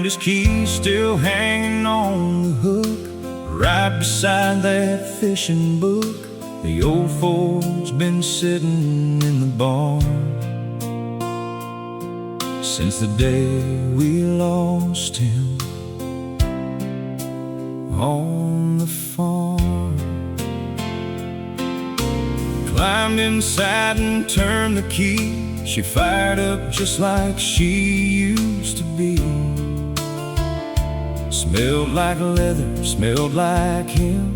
found his keys still hanging on the hook, right beside that fishing book. The old Ford's been sitting in the barn since the day we lost him on the farm. Climbed inside and turned the key. She fired up just like she used to be. Smelled like leather, smelled like him.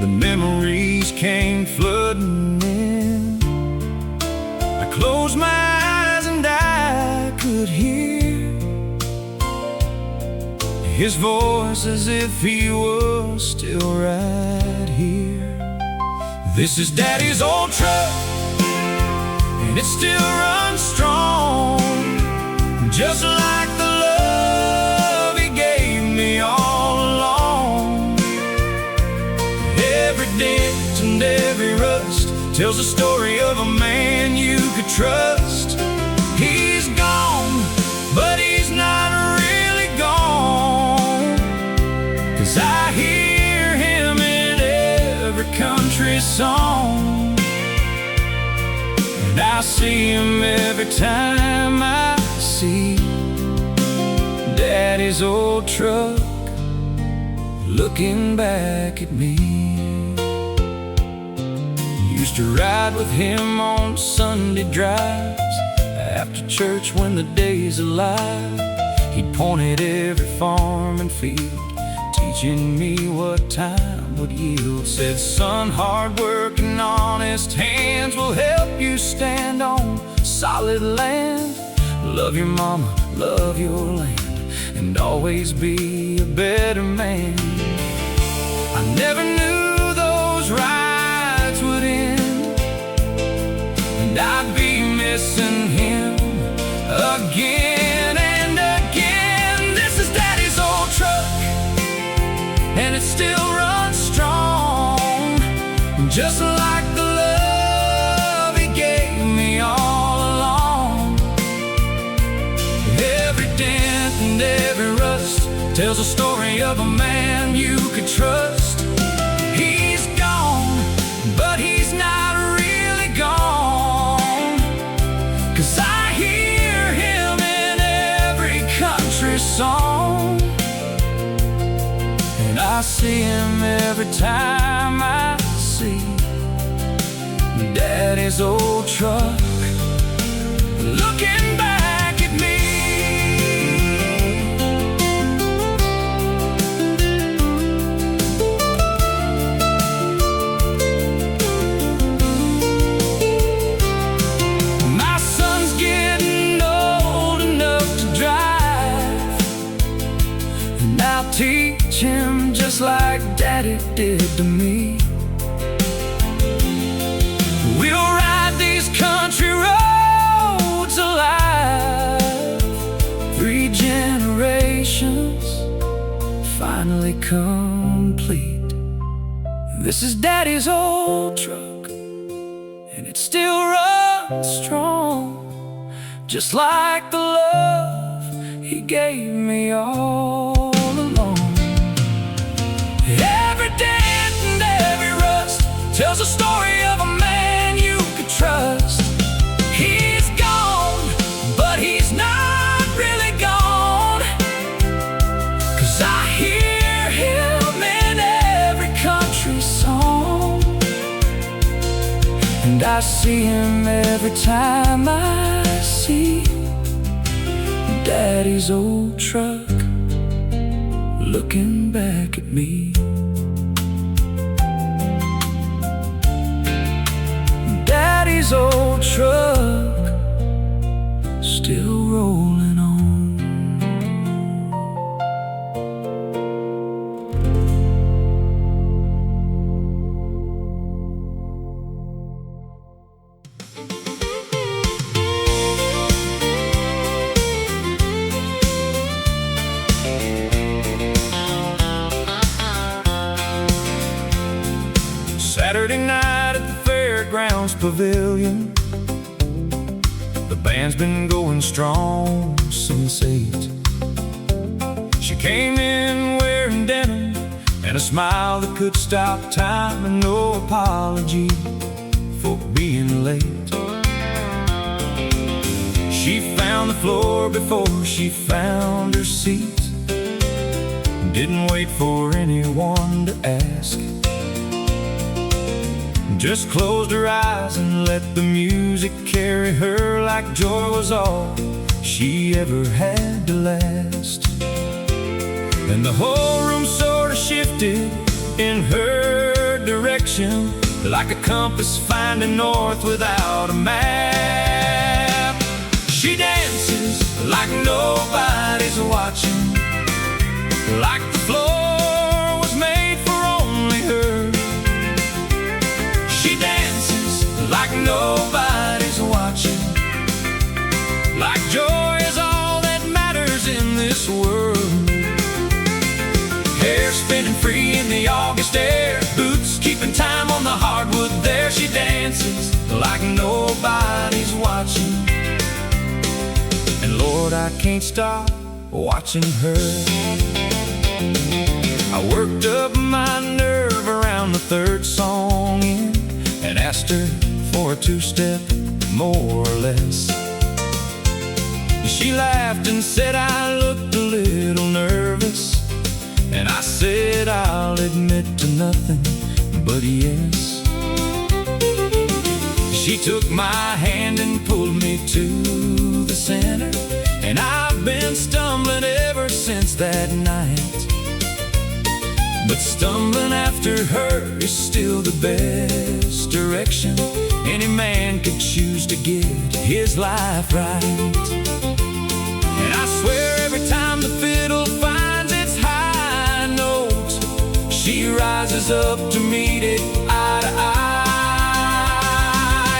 The memories came flooding in. I closed my eyes and I could hear his voice as if he was still right here. This is Daddy's old truck, and it still runs strong, just like the love he gave me all along. Every dent and every rust tells the story of a man you could trust. He's gone, but he's not really gone, 'cause I hear him in every country song, and I see him every time I see Daddy's old truck looking back at me. Used to ride with him on Sunday drives after church when the day's alive. He'd point at every farm and field, teaching me what time would yield. Said, son, hard work and honest hands will help you stand on solid land. Love your mama, love your land, and always be a better man. I never knew those rides would end, and I'd be missing him again and again. This is Daddy's old truck, and it still runs strong, just like the love he gave me all along. Every dent and every rust tells a story of a man you could trust. He's gone, but he's not really gone, 'cause I hear him in every country song, and I see him every time I see Daddy's old truck looking back at me. My son's getting old enough to drive, and I'll teach him just like Daddy did to me. We'll ride these country roads alive, 3 generations finally complete. This is Daddy's old truck, and it still runs strong, just like the love he gave me all along. Every dent and every rust tells a story of a man you could trust. He's gone, but he's not really gone, 'cause I hear him in every country song, and I see him every time I see Daddy's old truck looking back at me. Daddy's old truck still rolling on. Saturday night at the fairgrounds pavilion, the band's been going strong since 8. came in wearing denim and a smile that could stop time, and no apology for being late. She found the floor before she found her seat, didn't wait for anyone to ask, just closed her eyes and let the music carry her like joy was all she ever had to last. And the whole room sort of shifted in her direction, like a compass finding north without a map. She dances like nobody's watching, like the floor was made for only her. She dances like nobody's watching, like joy is all that matters in this world. Hair spinning free in the August air, boots keeping time on the hardwood there. She dances like nobody's watching, and Lord, I can't stop watching her. I worked up my nerve around the third song in and asked her for a two-step, more or less. She laughed and said I looked a little nervous, and I said I'll admit to nothing but yes. She took my hand and pulled me to the center, and I've been stumbling ever since that night. But stumbling after her is still the best direction any man could choose to get his life right. And I swear every time the fiddle finds its high note, she rises up to meet it eye to eye.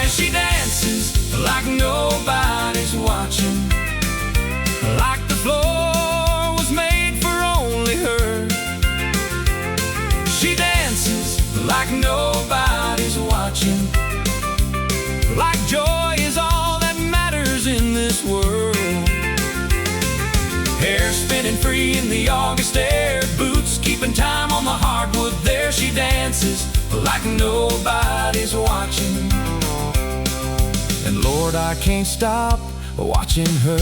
She dances like nobody's watching, like the floor was made for only her. She dances like nobody's watching, like joy is all that matters in this world. Hair spinning free in the August air, boots keeping time on the hardwood there. She dances like nobody's watching, and Lord, I can't stop watching her.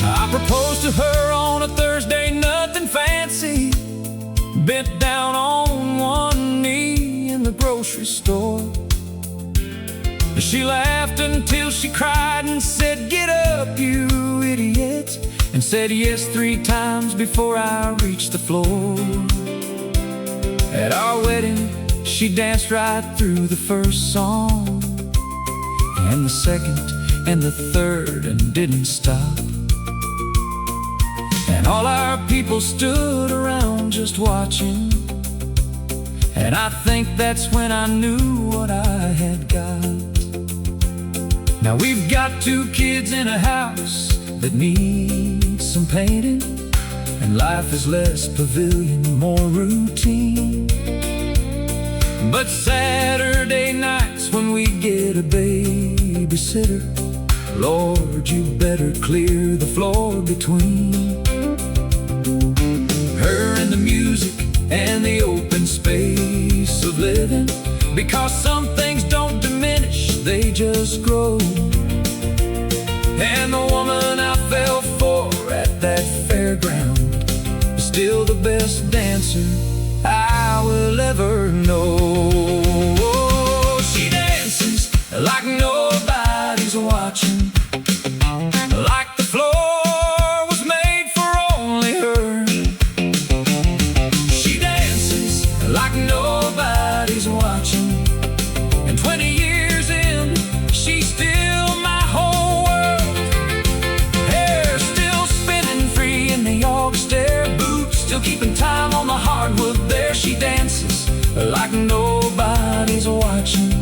I proposed to her on a Thursday, nothing fancy, bent down on one knee in the grocery store. She laughed until she cried and said, "Get up, you idiot," and said yes 3 times before I reached the floor. At our wedding, she danced right through the first song, and the second, and the third, and didn't stop. And all our people stood around just watching, and I think that's when I knew what I had got. Now we've got 2 kids in a house that needs some painting, and life is less pavilion, more routine. But Saturday nights when we get a babysitter, Lord, you better clear the floor between her and the music and the open space of living, because some things don't diminish, they just grow. And the woman I fell for at that fairground is still the best dancer I will ever know. She dances like nobody's watching, like the floor was made for only her. She dances like nobody's watching, and 20 years in, she's still my whole world. Hair still spinning free in the August air, boots still keeping time on the hardwood there. She dances like nobody's watching,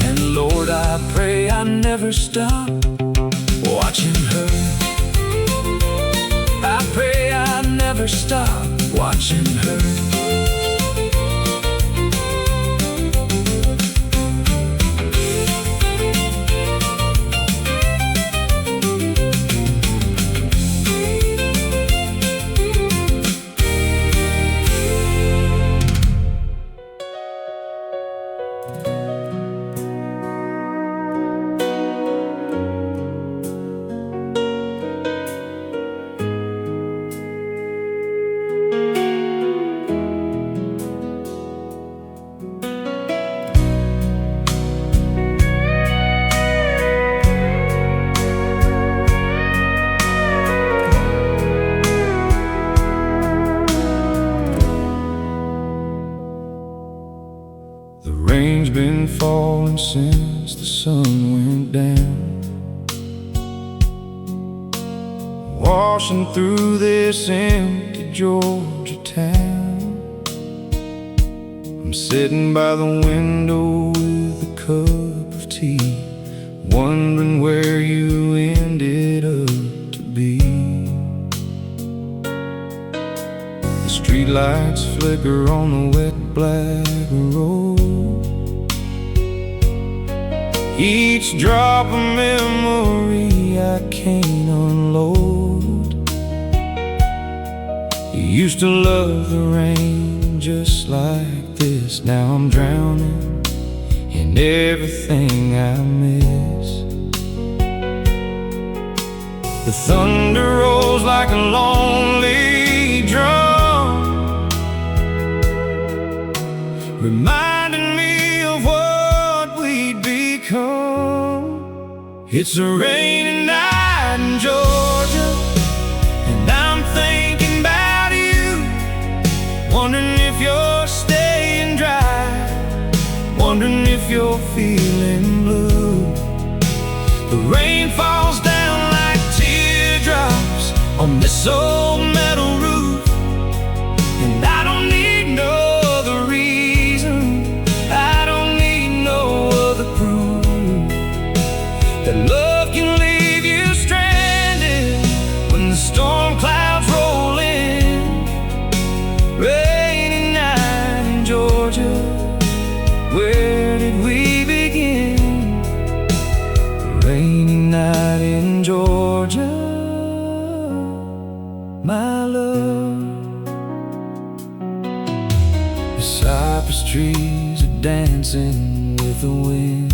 and Lord, I pray I never stop watching her. I pray I never stop watching her. The rain's been falling since the sun went down, washing through this empty Georgia town. I'm sitting by the window with a cup of tea, wondering where you ended up to be. The streetlights flicker on the wet black road, each drop a memory I can't unload. You used to love the rain just like this. Now I'm drowning in everything I miss. The thunder rolls like a lonely drum, reminding me of what we'd become. It's a rainy night in Georgia, and I'm thinking about you, wondering if you're staying dry, wondering if you're feeling blue. The rain falls down like teardrops on this old metal roof, and I don't need no other reason, I don't need no other proof that love can leave you stranded when the storm clouds roll in. Rainy night in Georgia, where did we begin? Rainy night in Georgia, my love. The cypress trees are dancing with the wind,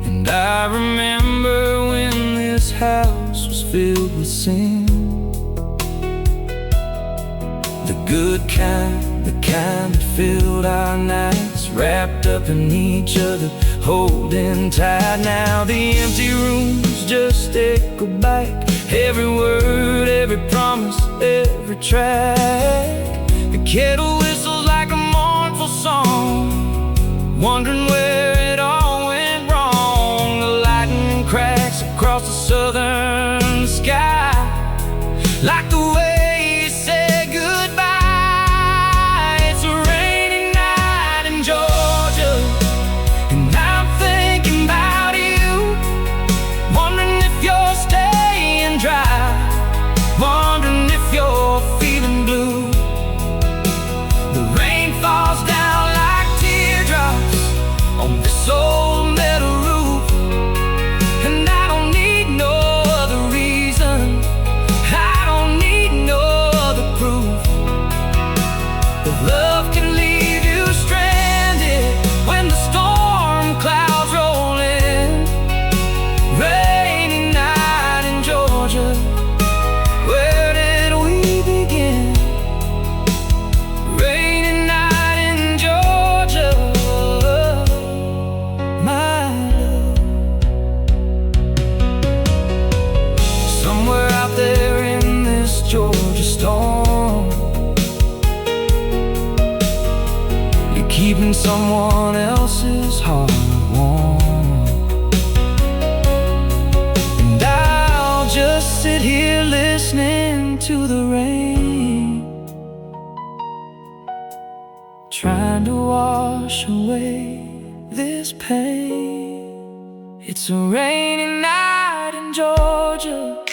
and I remember when this house was filled with sin. The good kind, the kind that filled our nights, wrapped up in each other, holding tight. Now the empty rooms just echo back every word, every promise, every track. The kettle whistles like a mournful song, wondering where it all went wrong. The lightning cracks across the southern sky, like the way you said goodbye. It's a rainy night in Georgia, and I'm thinking about you, wondering if you're staying dry, wondering if you're feeling blue. The rain falls down like teardrops on this old metal roof, and I don't need no other reason, I don't need no other proof that love can leave you stranded when the storm clouds roll in. Rainy night in Georgia, where did we begin? Rainy night in Georgia, my love. Somewhere out there in this Georgia storm, you're keeping someone else's heart warm, and I'll just sit here listening to the rain, trying to wash away this pain. It's a rainy night in Georgia,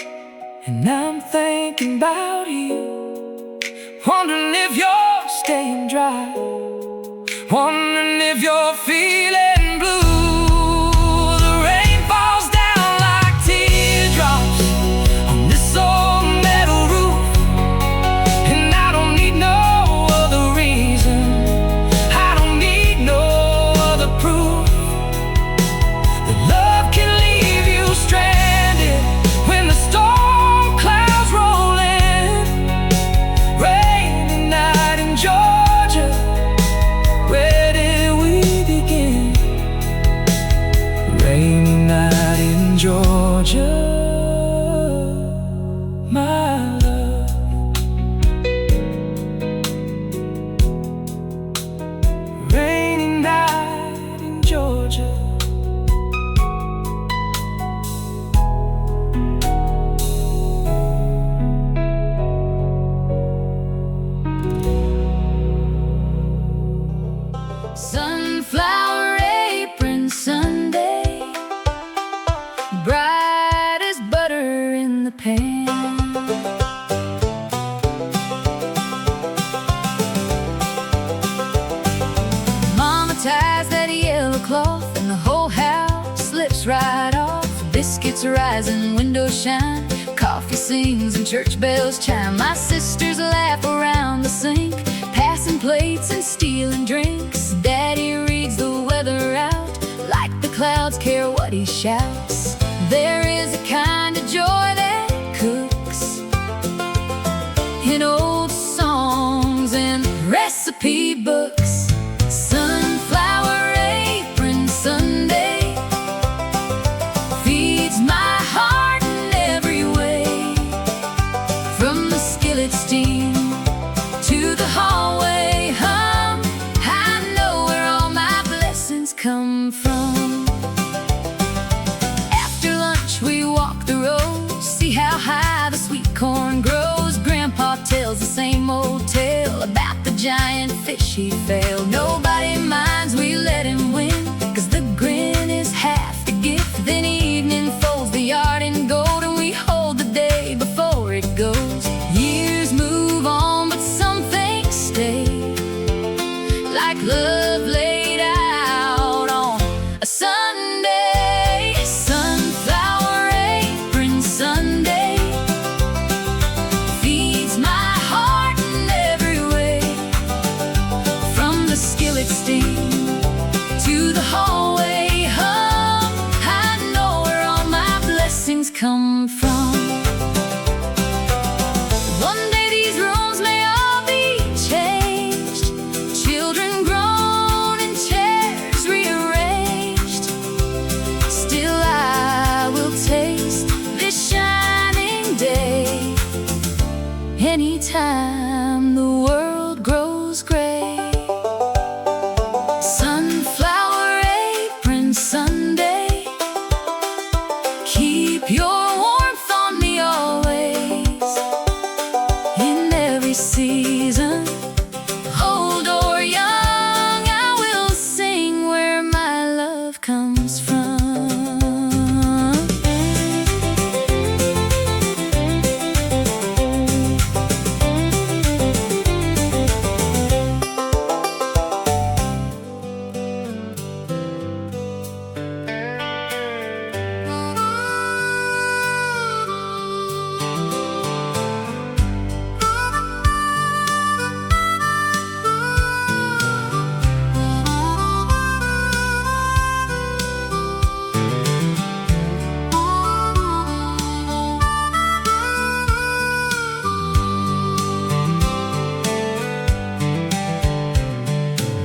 and I'm thinking about you, wondering if you're staying dry, wondering if you're feeling blue. The rain falls down like teardrops on this old metal roof, and I don't need no other reason, I don't need no other proof that love can leave you stranded when the storm clouds roll in. Rainy night in Georgia, where did we begin? Sunflower apron Sunday, bright as butter in the pan. Mama ties that yellow cloth and the whole house slips right off. Biscuits rise and windows shine, coffee sings and church bells chime. My sisters laugh around the sink, passing plates and stealing drinks. Daddy reads the weather out, like the clouds care what he shouts. There is a kind of joy that cooks in old songs and recipe books. Sunflower apron Sunday feeds my heart in every way, from the skillet steam to the hallway hum. I know where all my blessings come from. After lunch we walk the road, see how high the sweet corn grows. Grandpa tells the same old tale about the giant fish he failed. Nobody minds, we let him win, 'cause the grin is half the gift. Then evening folds the yard in gold, and we hold the day before it goes. Years move on, but some things stay, like love laid out on a Sunday. Sunflower apron Sunday feeds my heart in every way, from the skillet steam to the hallway hum. I know where all my blessings come from. One day these rooms may all be changed, children grown and chairs rearranged. Still I will taste this shining day, anytime the world grows gray. Sunflower apron Sunday, keep your warmth on me always, in every season, old or young. I will sing where my love comes from.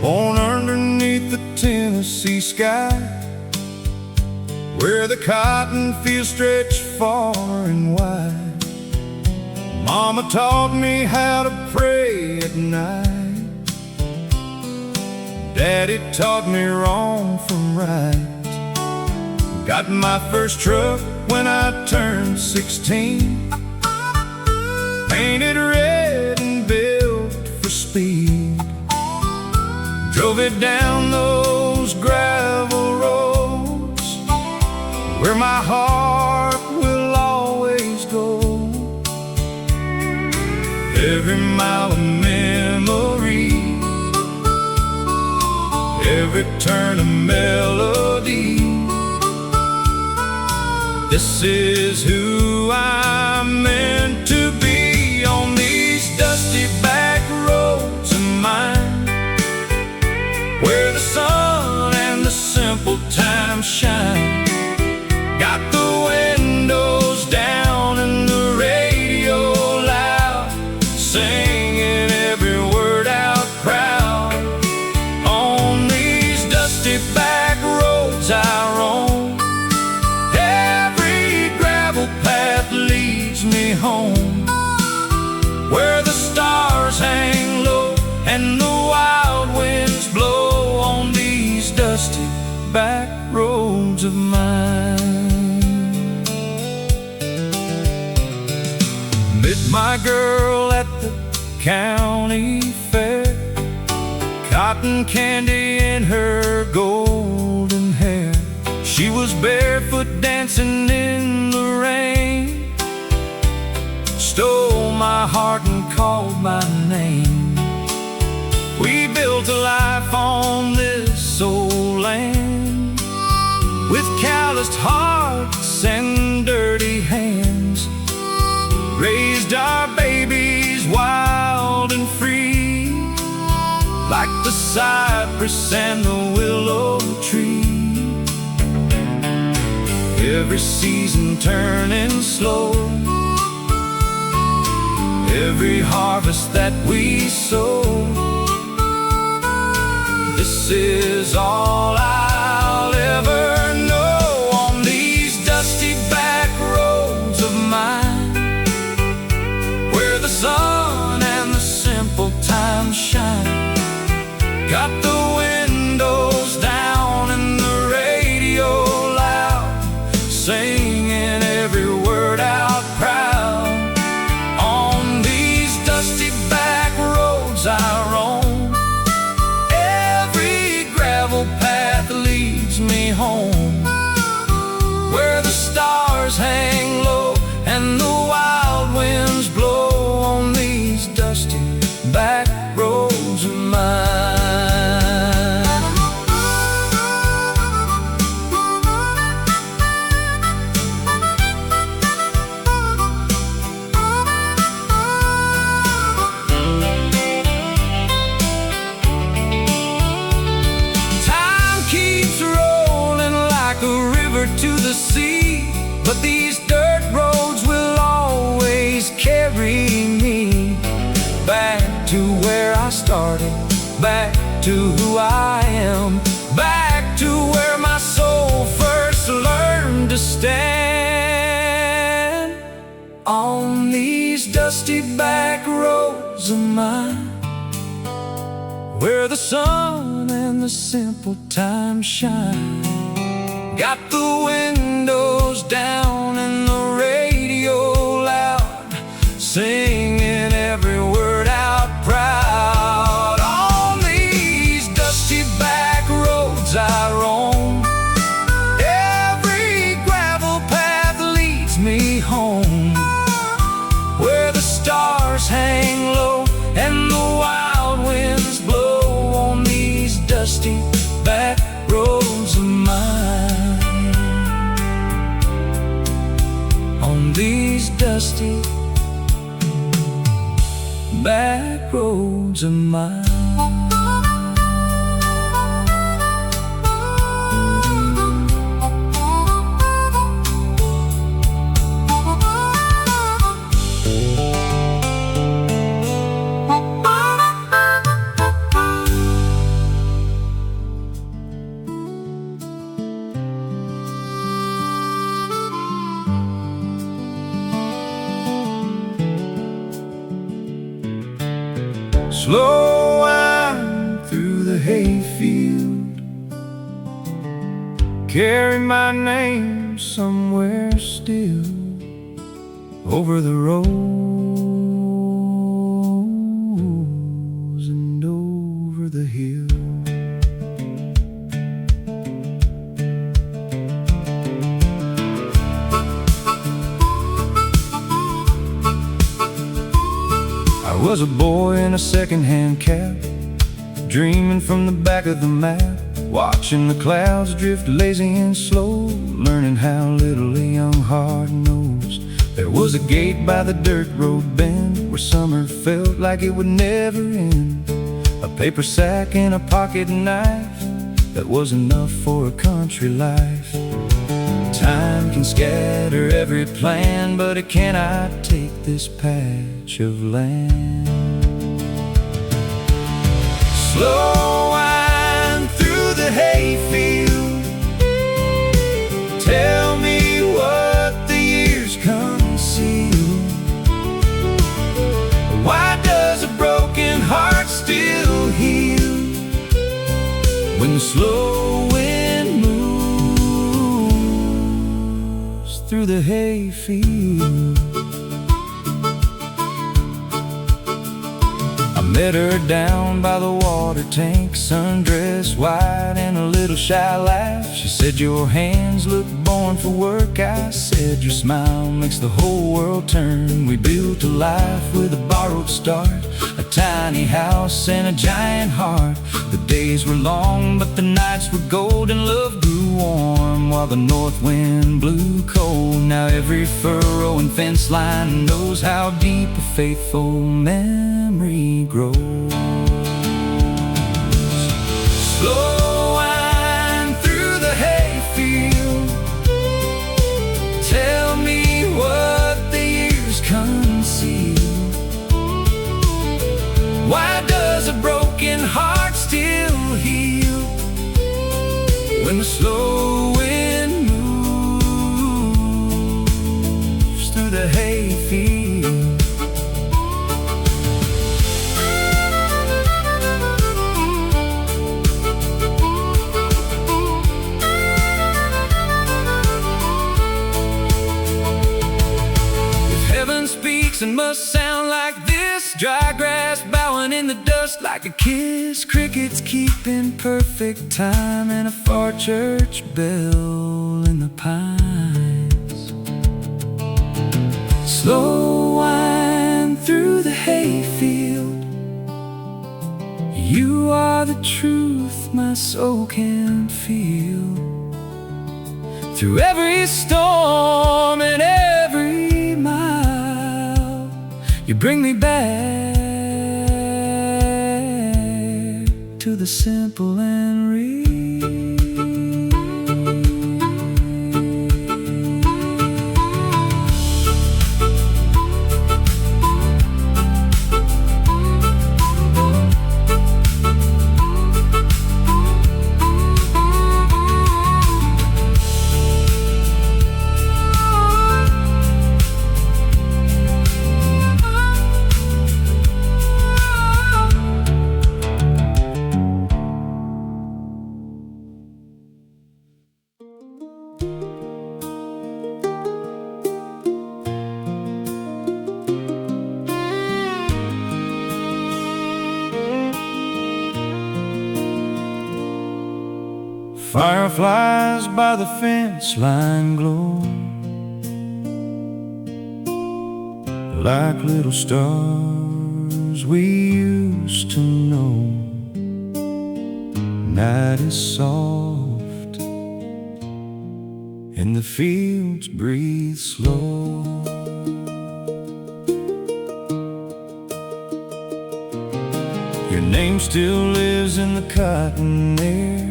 Born underneath the Tennessee sky, where the cotton fields stretch far and wide. Mama taught me how to pray at night. Daddy taught me wrong from right. Got my first truck when I turned 16, painted red and built for speed. Drove it down those gravel roads, where my heart will always go. Every mile a memory, every turn a melody. This is who I'm meant to be on these dusty back roads of mine, where the sun and the simple time shine. Got the windows down and the radio loud, singing every word out proud. On these dusty back roads I roam, every gravel path leads me home, where the stars hang low and the wild winds blow on these dusty back roads of mine. Met my girl at the county fair, cotton candy in her golden hair. She was barefoot dancing in the rain, stole my heart and called my name. We built a life on this old land, with calloused hearts and dirty hands. Raised our babies wild and free, like the cypress and the willow tree. Every season turning slow, every harvest that we sow. This is all I'll ever know on these dusty back roads of mine, where the sun and the simple times shine. Got the windows down and the radio loud, singing every word out proud. On these dusty back roads I roam, every gravel path leads me home, where the stars hang low and the wild winds blow. On these dusty back roads of mine. To the sea, but these dirt roads will always carry me back to where I started, back to who I am, back to where my soul first learned to stand. On these dusty back roads of mine, where the sun and the simple times shine. Got the windows down and the radio loud, singing every word out proud. On these dusty back roads I roam, every gravel path leads me home, where the stars hang low and the wild winds blow. On these dusty back roads of mine. On these dusty back roads of mine. Slow wind through the hayfield, carry my name somewhere still, over the rows and over the hill. I was a boy in a second-hand cab, dreaming from the back of the map, watching the clouds drift lazy and slow, learning how little a young heart knows. There was a gate by the dirt road bend, where summer felt like it would never end. A paper sack and a pocket knife, that was enough for a country life. Time can scatter every plan, but it cannot take this patch of land. Slow wind through the hayfield, tell me what the years conceal. Why does a broken heart still heal when the slow wind moves through the hayfield? met her down by the water tank, sundressed white and a little shy laugh. She said, "Your hands look born for work." I said, "Your smile makes the whole world turn." We built a life with a borrowed start, a tiny house and a giant heart. The days were long, but the nights were gold, and love grew warm while the north wind blew cold. Now every furrow and fence line knows how deep a faithful memory grows. Slow wind through the hayfield, tell me what the years conceal. Why does a broken heart still heal when the slow wind moves through the hayfield? And must sound like this, dry grass bowing in the dust like a kiss, crickets keeping perfect time, and a far church bell in the pines. Slow wind through the hayfield, you are the truth my soul can feel. Through every storm and every mile, you bring me back to the simple and real. Fireflies by the fence line glow like little stars we used to know. Night is soft and the fields breathe slow. Your name still lives in the cotton air,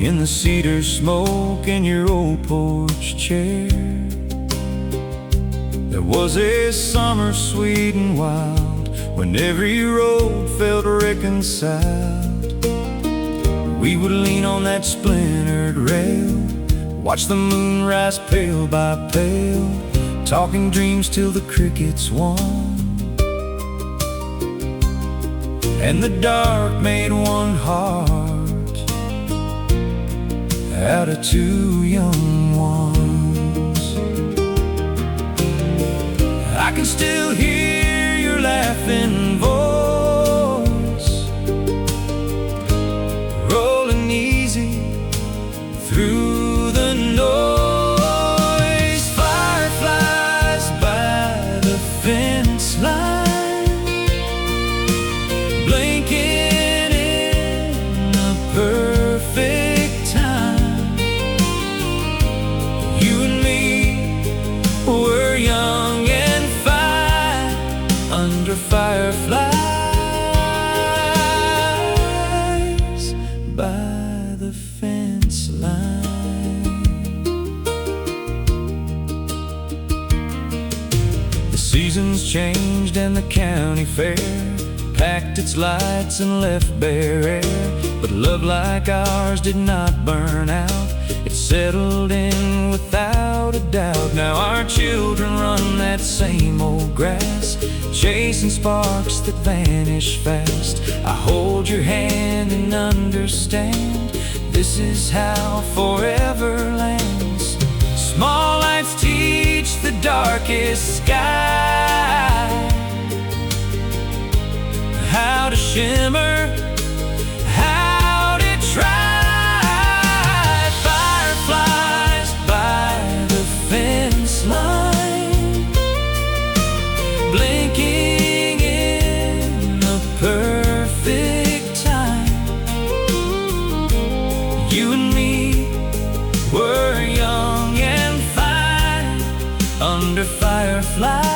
in the cedar smoke in your old porch chair. There was a summer sweet and wild when every road felt reconciled. We would lean on that splintered rail, watch the moon rise pale by pale, talking dreams till the crickets won, and the dark made one heart out of two young ones. I can still hear your laughing voice rolling easy through the noise. Fireflies by the fence line, blinking in the perfect time. You and me were young and fine under fireflies by the fence line. The seasons changed and the county fair packed its lights and left bare air, but love like ours did not burn out. It settled in without a doubt. Now our children run that same old grass, chasing sparks that vanish fast. I hold your hand and understand this is how forever lands. Small lights teach the darkest sky shimmer out it tried. Fireflies by the fence line, blinking in the perfect time. You and me were young and fine under fireflies.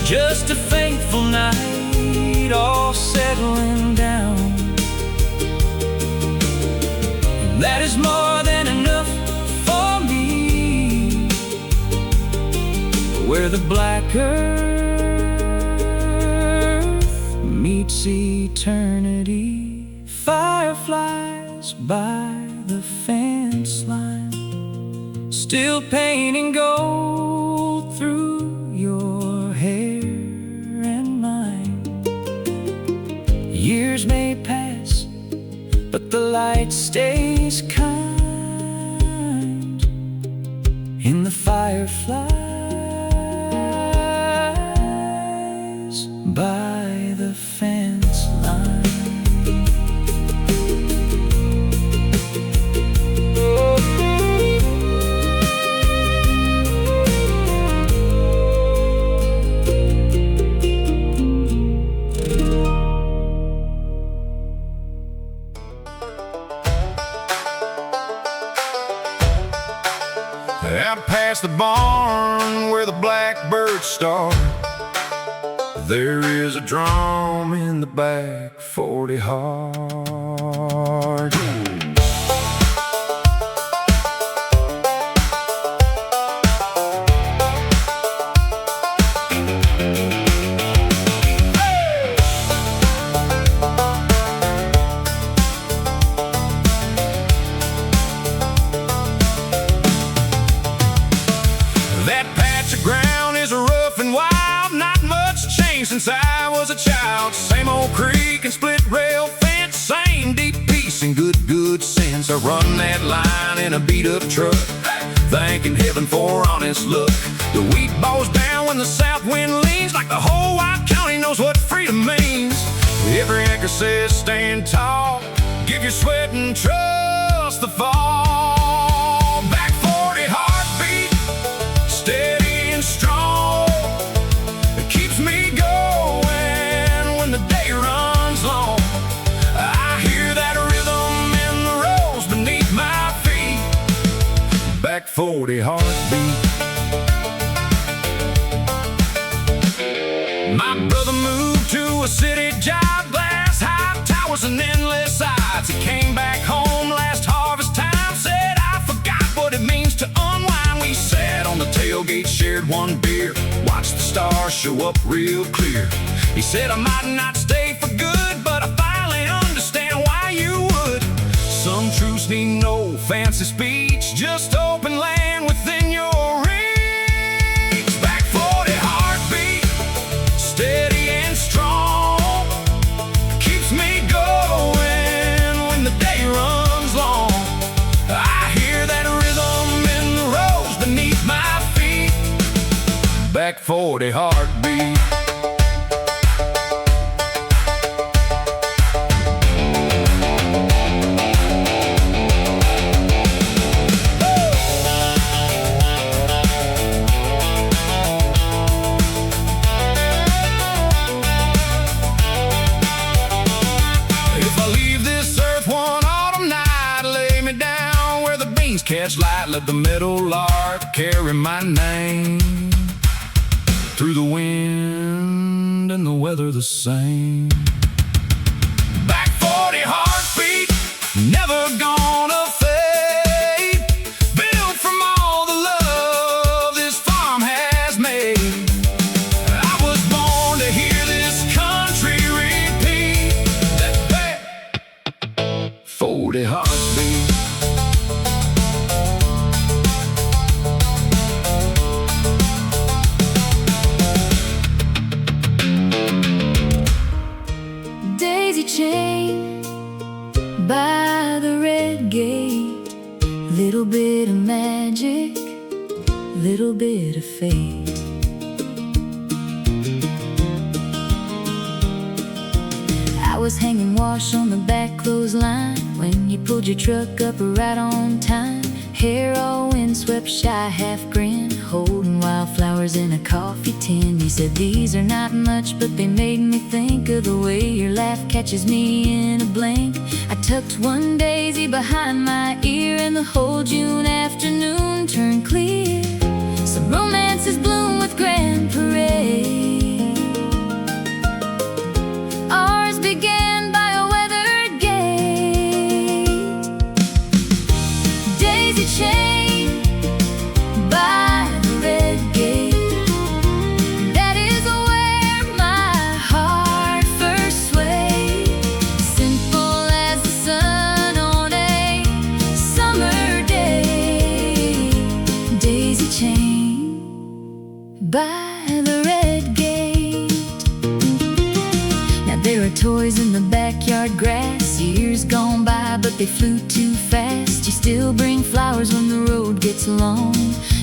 Just a faithful night, all settling down. And that is more than enough for me. Where the black earth meets eternity. Fireflies by the fence line, still painting gold through your hair and mine. Years may pass, but the light stays kind in the fireflies by the fence line. Out past the barn where the blackbirds start, there is a drum in the back 40 hard. Since I was a child, same old creek and split rail fence, same deep peace and good sense. I run that line in a beat-up truck, thanking heaven for honest luck. The wheat bows down when the south wind leans, like the whole White County knows what freedom means. Every anchor says stand tall, give your sweat and trust the fall. Back 40 heartbeat, steady and strong, it keeps me going when the day runs long. I hear that rhythm in the rows beneath my feet. Back 40 heartbeat. My brother moved to a city job, glass high towers and endless sights. He came back home last harvest time, said I forgot what it means to unwind. We sat on the tailgate, shared one beer, watched the stars show up real clear. He said I might not stay for good, but I finally understand why you would. Some truths need no fancy speech, just open land within your reach. Back 40 heartbeat, steady and strong, keeps me going when the day runs long. I hear that rhythm in the rows beneath my feet. Back 40 heartbeat. Catch light, let the meadowlark carry my name through the wind and the weather the same. Back 40 heartbeat, never gonna fade, built from all the love this farm has made. I was born to hear this country repeat that 40 heartbeat. chain by the red gate. Little bit of magic, little bit of fate. I was hanging wash on the back clothesline when you pulled your truck up right on time. Hair all windswept, shy half grin, holding wildflowers in a coffee tin. You said these are not much, but they made me think of the way your laugh catches me in a blink. I tucked one daisy behind my ear, and the whole June afternoon turned clear. Some romances bloom with grand parade. Ours began by a weathered gate. Daisy chain by the red gate. That is where my heart first swayed. Simple as the sun on a summer day. Daisy chain by the red gate. Now there are toys in the backyard grass, years gone by but they flew too fast. You still bring flowers when the road gets long,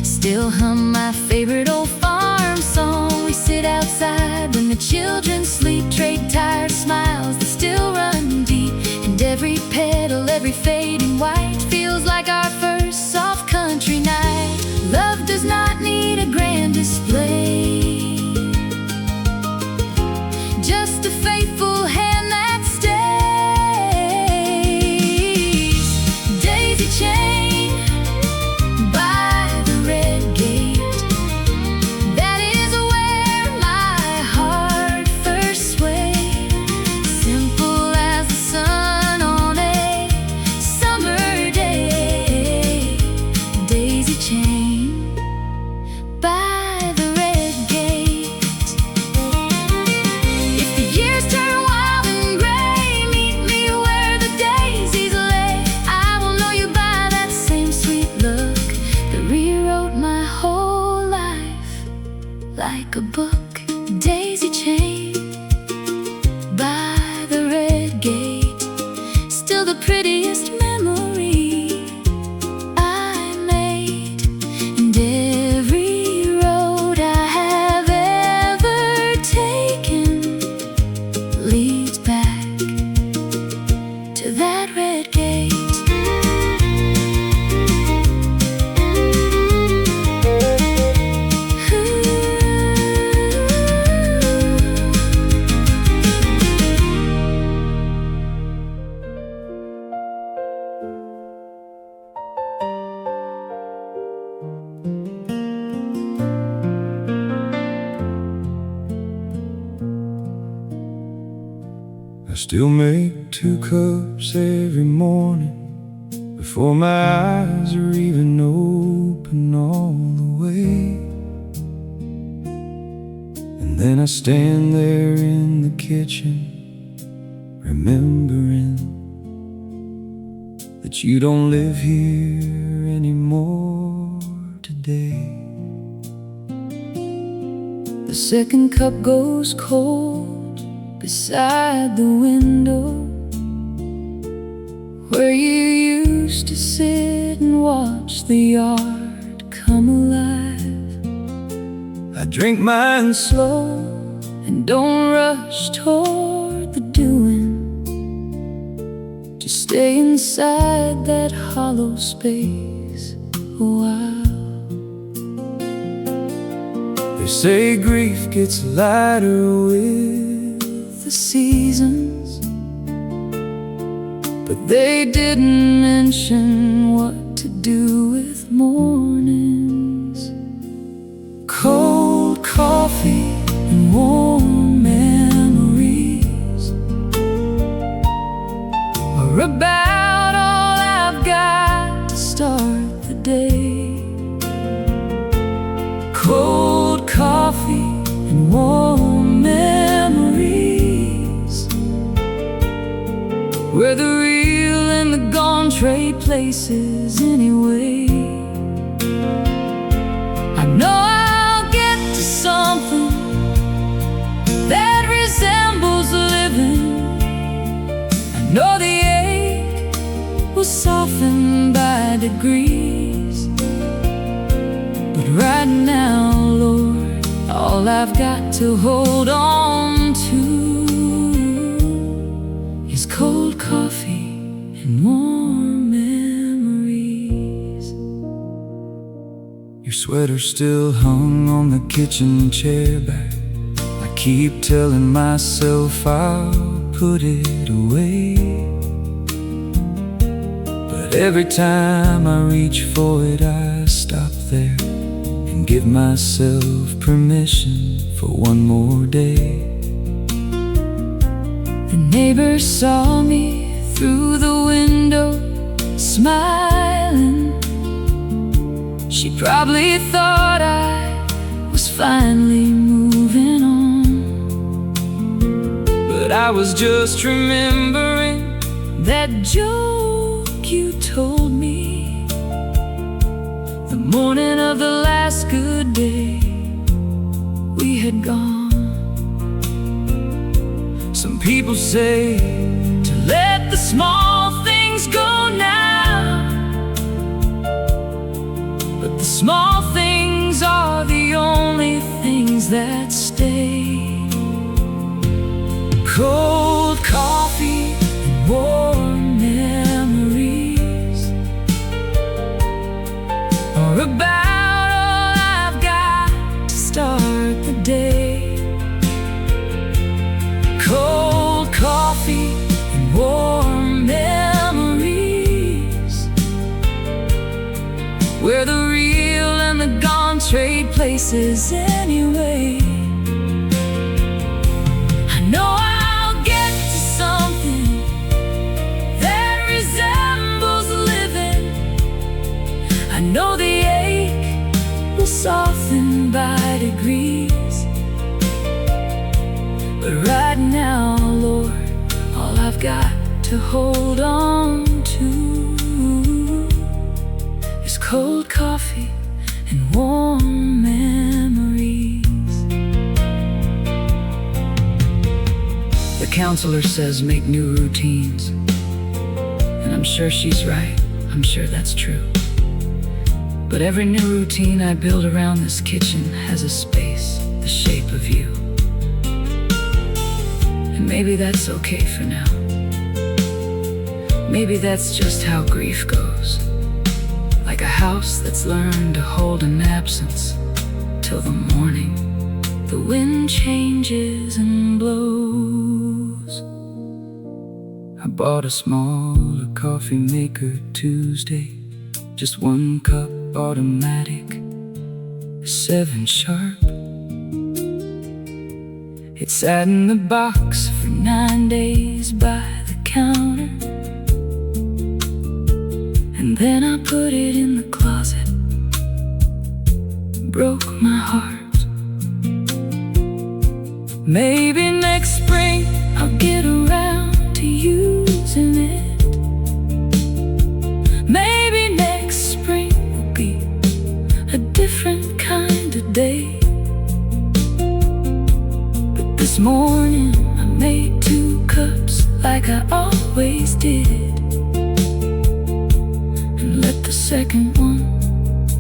still hum my favorite old farm song. We sit outside when the children sleep, trade tired smiles that still run deep. And every petal, every fading white feels like our first soft country night. Love does not need a grand display, just a faithful hand that stays. Daisy chain by the red gate. That is where my heart first swayed. Simple as the sun on a summer day. Daisy chain by the red gate. If the years turn wild and gray, meet me where the daisies lay. I will know you by that same sweet look that rewrote my whole life like a book. Daisy chain by the red gate. Still the prettiest memory I made. And every road I have ever taken leads back to that red gate. I still make 2 cups every morning before my eyes are even open all the way. And then I stand there in the kitchen, remembering that you don't live here anymore today. The second cup goes cold beside the window where you used to sit and watch the yard come alive. I drink mine slow And don't rush toward the doing, just stay inside that hollow space a while. They say grief gets lighter with The seasons, but they didn't mention what to do with mornings. Cold coffee and warm memories are about all I've got to start the day. Cold coffee and warm memories, where the real and the gone trade places anyway. I know I'll get to something that resembles living know the ache will soften by degrees, but right now, Lord, all I've got to hold on to is cold coffee and warm memories. Your sweater still hung on the kitchen chair back. I keep telling myself I'll put it away, but every time I reach for it I stop there and give myself permission for one more day. The neighbors saw me through the window smiling. She probably thought I was finally moving on, but I was just remembering that joke you told me the morning of the last good day we had gone. Some people say to let the small things go now, but the small things are the only things that stay. cold coffee and warm memories are about all I've got to start the day. cold coffee and warm memories where the real and the gone trade places anyway. I know I'll get to something that resembles living. I know the ache will soften by degrees, but right now, Lord, all I've got to hold on to is cold coffee and warm memories. The counselor says make new routines, and I'm sure she's right. I'm sure that's true. But every new routine I build around this kitchen has a space the shape of you. And maybe that's okay for now. Maybe that's just how grief goes, like a house that's learned to hold an absence till the morning the wind changes and blows. I bought a smaller coffee maker Tuesday, just 1 cup automatic, 7 sharp. It sat in the box for 9 days by the counter, and then I put it in the closet. Broke my heart. Maybe next spring I'll get around to using it. Maybe next spring will be a different kind of day. But this morning I made 2 cups like I always did, and let the second one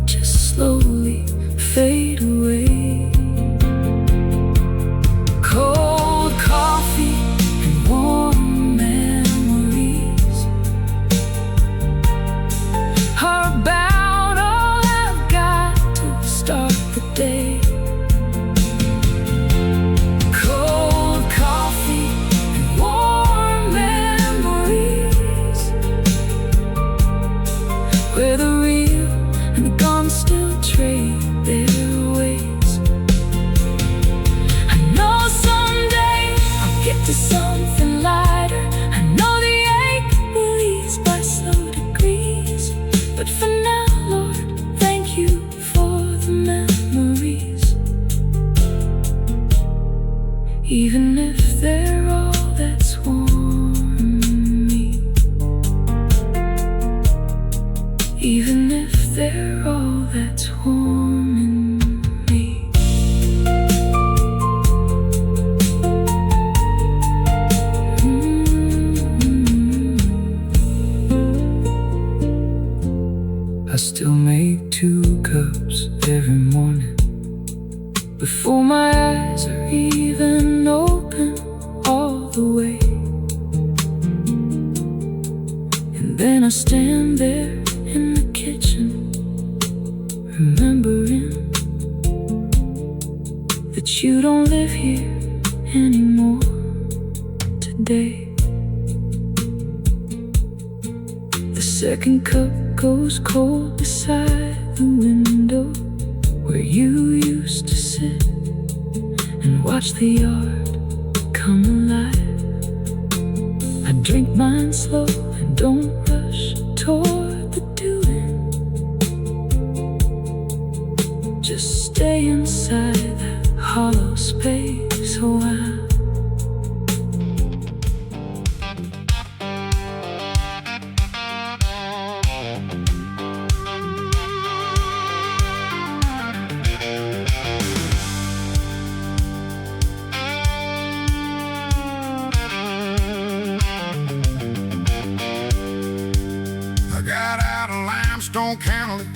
just slowly fade away. Cold coffee and warm memories are about all I've got to start the day. Cold coffee and warm memories where the real and the gone still trade their ways. I know someday I'll get to something lighter. I know the ache will ease by slow degrees, but for now, Lord, thank you for the memories, even if they're all that's warm me, even if they're all that's warm in me. stand there in the kitchen, remembering that you don't live here anymore today. The second cup goes cold beside the window where you used to sit and watch the yard come alive. I drink mine slow and don't rush toward the doing. Just stay inside that hollow space a while. County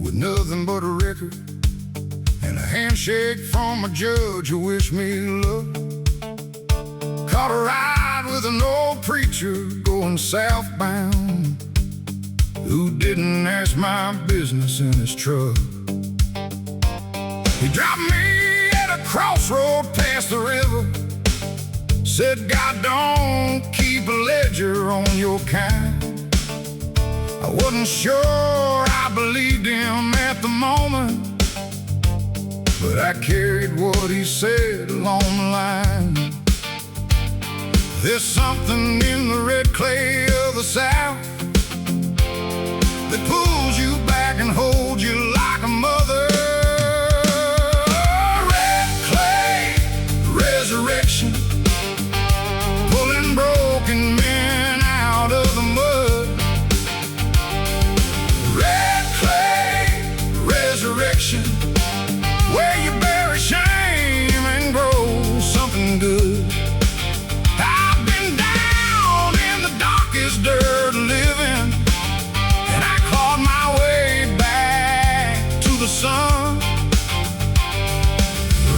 with nothing but a record and a handshake from a judge who wished me luck. Caught a ride with an old preacher going southbound who didn't ask my business in his truck. He dropped me at a crossroad past the river, said, God don't keep a ledger on your kind. I wasn't sure I believed him at the moment, but I carried what he said along the line. There's something in the red clay of the South that pulls you back and holds you like a mother. Red clay, resurrection, pulling broken men out of the mud. Resurrection, where you bury shame and grow something good. I've been down in the darkest dirt living, and I clawed my way back to the sun.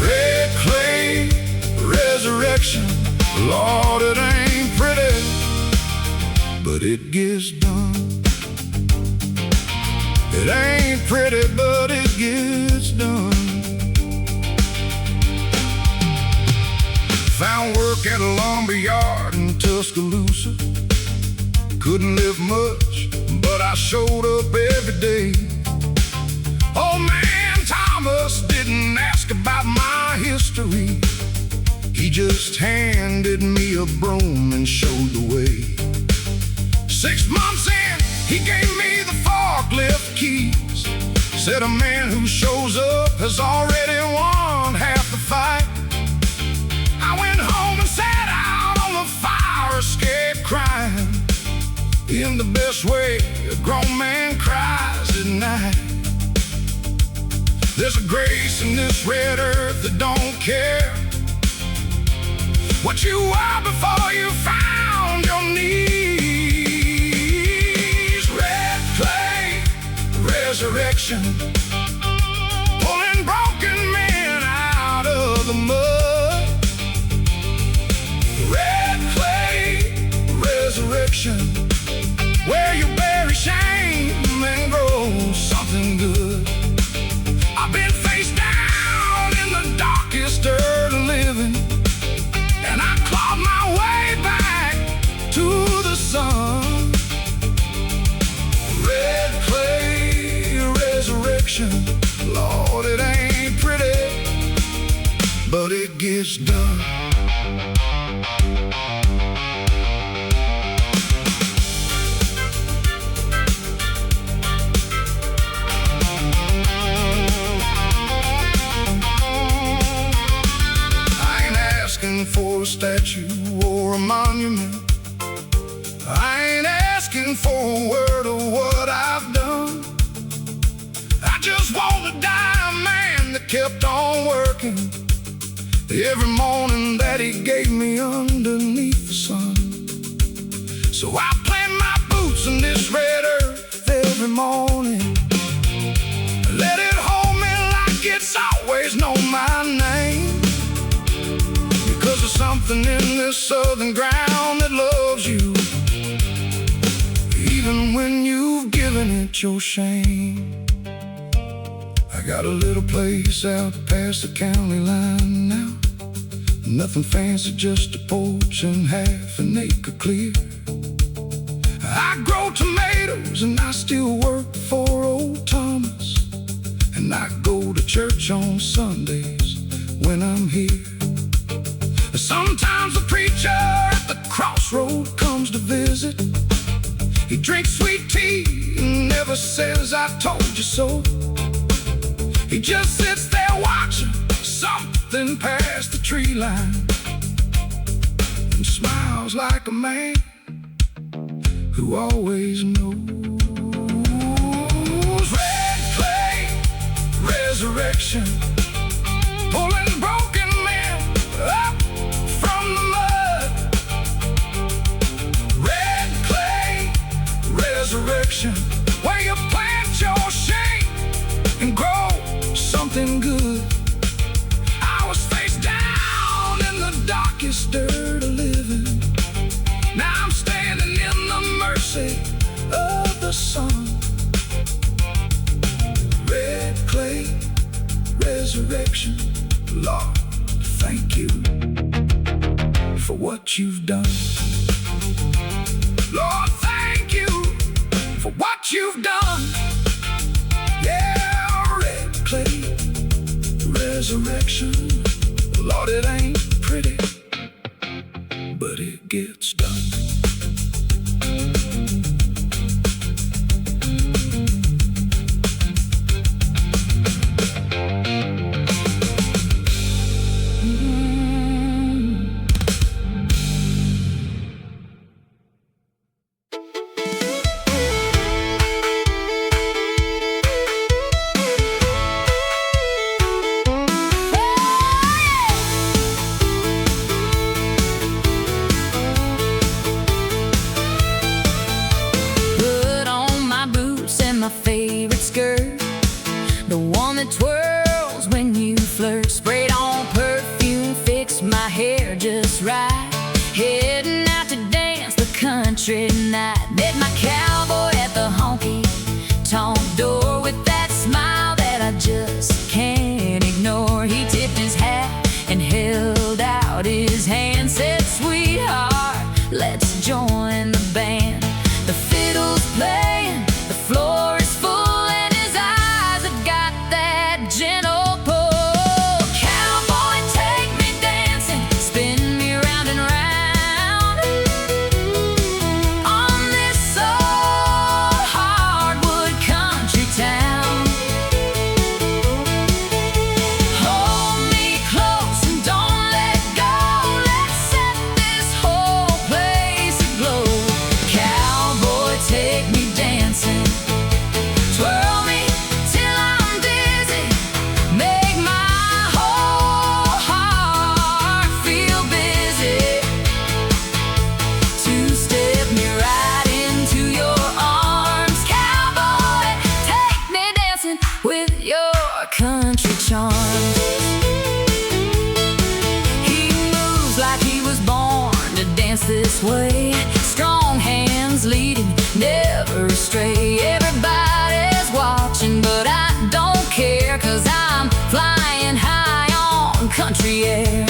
Red clay, resurrection, Lord, it ain't pretty, but it gets done. It ain't pretty, but it gets done. Found work at a lumber yard in Tuscaloosa. Couldn't live much, but I showed up every day. Old man Thomas didn't ask about my history. He just handed me a broom and showed the way. 6 months in, he gave me the forklift keys. Said a man who shows up has already won half the fight. I went home and sat out on the fire escape crying in the best way a grown man cries at night. There's a grace in this red earth that don't care what you were before you found your knees. Red clay, resurrection, pulling broken men out of the mud. Red clay, resurrection, where you bury shame and grow something good. I've been face down in the darkest dirt living, and I clawed my way back to the sun. Red clay, resurrection, Lord, it ain't pretty, but it gets done. For a statue or a monument, I ain't asking for a word of what I've done. I just want to die a man that kept on working every morning that he gave me underneath the sun. So I plant my boots in this red earth every morning, let it hold me like it's always known my name. Because there's something in this southern ground that loves you, even when you've given it your shame. I got a little place out past the county line now. Nothing fancy, just a porch and half an acre clear. I grow tomatoes and I still work for old Thomas, and I go to church on Sundays when I'm here. Sometimes the preacher at the crossroad comes to visit. He drinks sweet tea and never says I told you so. He just sits there watching something past the tree line and smiles like a man who always knows. Red clay resurrection, pulling broken men up from the mud. Red clay resurrection, where you plant your shame and grow something good. I was face down in the darkest dirt of living. Now I'm standing in the mercy of the sun. Red clay resurrection, Lord, thank you for what you've done. Lord, thank you for what you've done. Yeah, red clay resurrection, Lord, it ain't pretty, but it gets done. My favorite skirt, the one that twirls when you flirt. Sprayed on perfume, fixed my hair just right. Heading out to dance the country night. Met my cowboy at the Honky Tonk door with that smile that I just can't ignore. He tipped his hat and held out his hand, said, "Sweetheart, let's join the band." The fiddle's playing, the floor is full, and his eyes have got that gentle pull. Cowboy, take me dancing, spin me round and round on this old hardwood country town. Hold me close and don't let go. Let's set this whole place aglow. Cowboy, take me dancing, twirl me till I'm dizzy, make my whole heart feel busy. Two-step me right into your arms. Cowboy, take me dancing with your country charms. He moves like he was born to dance this way. Strong hands leading, never astray. Everybody's watching, but I don't care, 'cause I'm flying high on country air.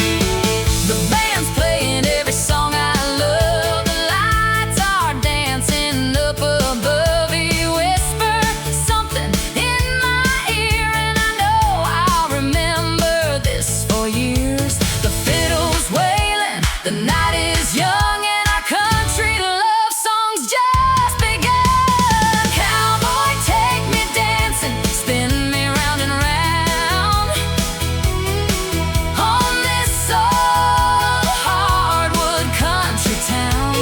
The band's playing every song I love. The lights are dancing up above. He whispers something in my ear, and I know I'll remember this for years. The fiddle's wailing, the night is young, and our country love songs just begun. Cowboy, take me dancing, spin me round and round on this old hardwood country town.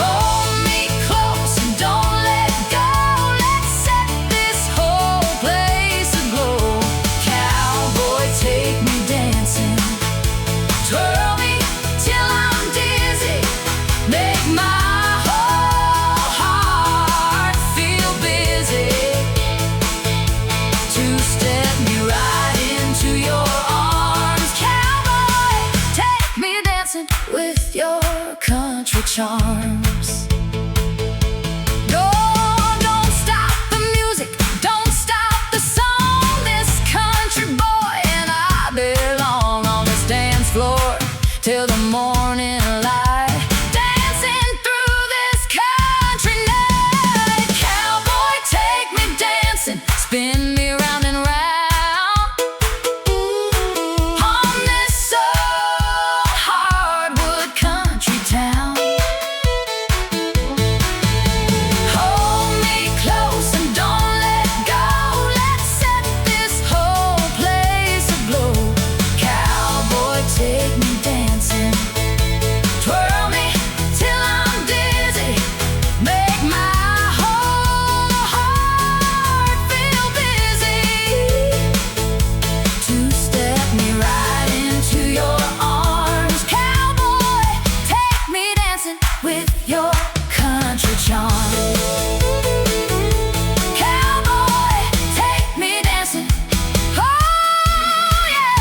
Hold me close and don't let go. Let's set this whole place aglow. Cowboy, take me dancing, charms. No, don't stop the music, don't stop the song. This country boy and I belong on this dance floor till the morning light, dancing through this country night. Cowboy, take me dancing, spin me round and round on this old hardwood country town. Hold me close and don't let go, let's set this whole place aglow. Cowboy, take me dancing, twirl me till I'm dizzy, make my whole heart feel busy. Two-step me right into your arms. Cowboy, take me dancing with your country charm. Cowboy, take me dancing, oh yeah.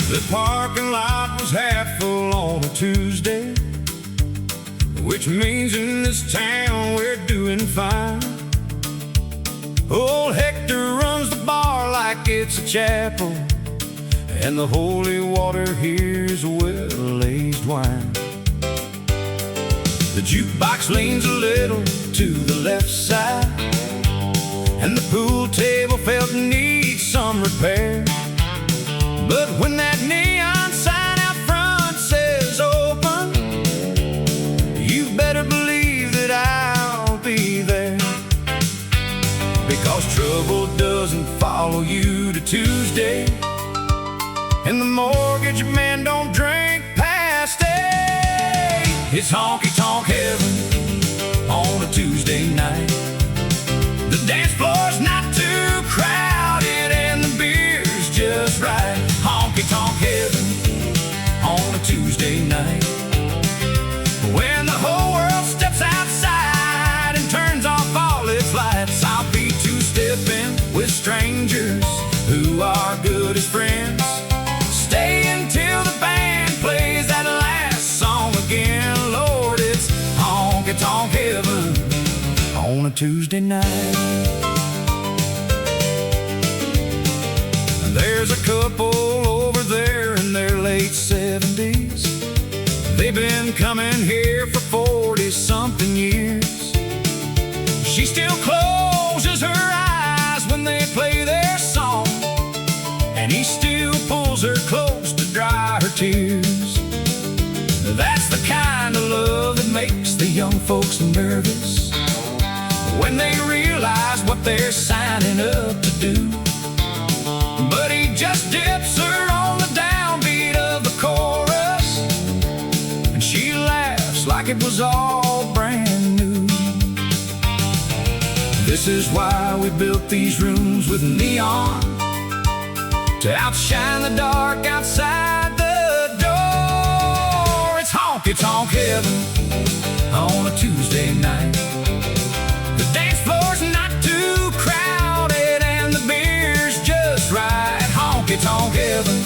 The parking lot was half full on a Tuesday, which means in this town we're doing fine. Old Hector runs the bar like it's a chapel, and the holy water here's well-aged wine. The jukebox leans a little to the left side, and the pool table felt needs some repair. But when that neon sign out front says open, you better believe that I'll be there. Because trouble doesn't follow you to Tuesday, and the mortgage man don't drink past 8. It's honky tonk heaven on a Tuesday night. The dance floor's not too crowded and the beer's just right. Honky tonk heaven on a Tuesday night, when the whole world steps outside and turns off all its lights. I'll be two-stepping with strangers who are good as friends. Stay until the band plays that last song again. Lord, it's honky tonk heaven on a Tuesday night. There's a couple over there in their late 70s. They've been coming here for 40-something years. She still closes her eyes when they play their song, and he still pulls her close to dry her tears. That's the kind of love that makes the young folks nervous when they realize what they're signing up to do. But he just dips her on the downbeat of the chorus, and she laughs like it was all brand new. This is why we built these rooms with neon, to outshine the dark outside the door. It's honky tonk heaven on a Tuesday night. The dance floor's not too crowded and the beer's just right. Honky tonk heaven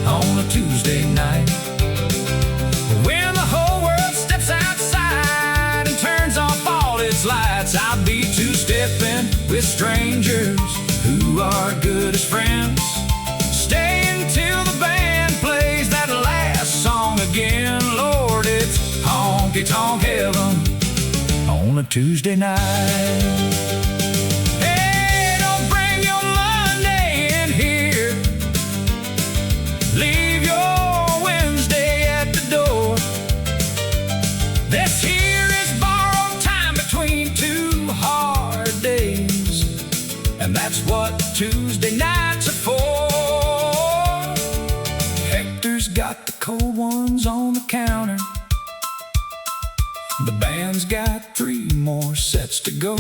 on a Tuesday night, when the whole world steps outside and turns off all its lights. I'll be two-stepping with strangers who are good as friends. Stay until the band plays that last song again. Lord, it's honky tonk heaven on a Tuesday night. Hey, don't bring your Monday in here. Leave your Wednesday at the door. This here is borrowed time between two hard days, and that's what Tuesday nights are for. Hector's got the cold ones on the counter. The band's got 3 more sets to go.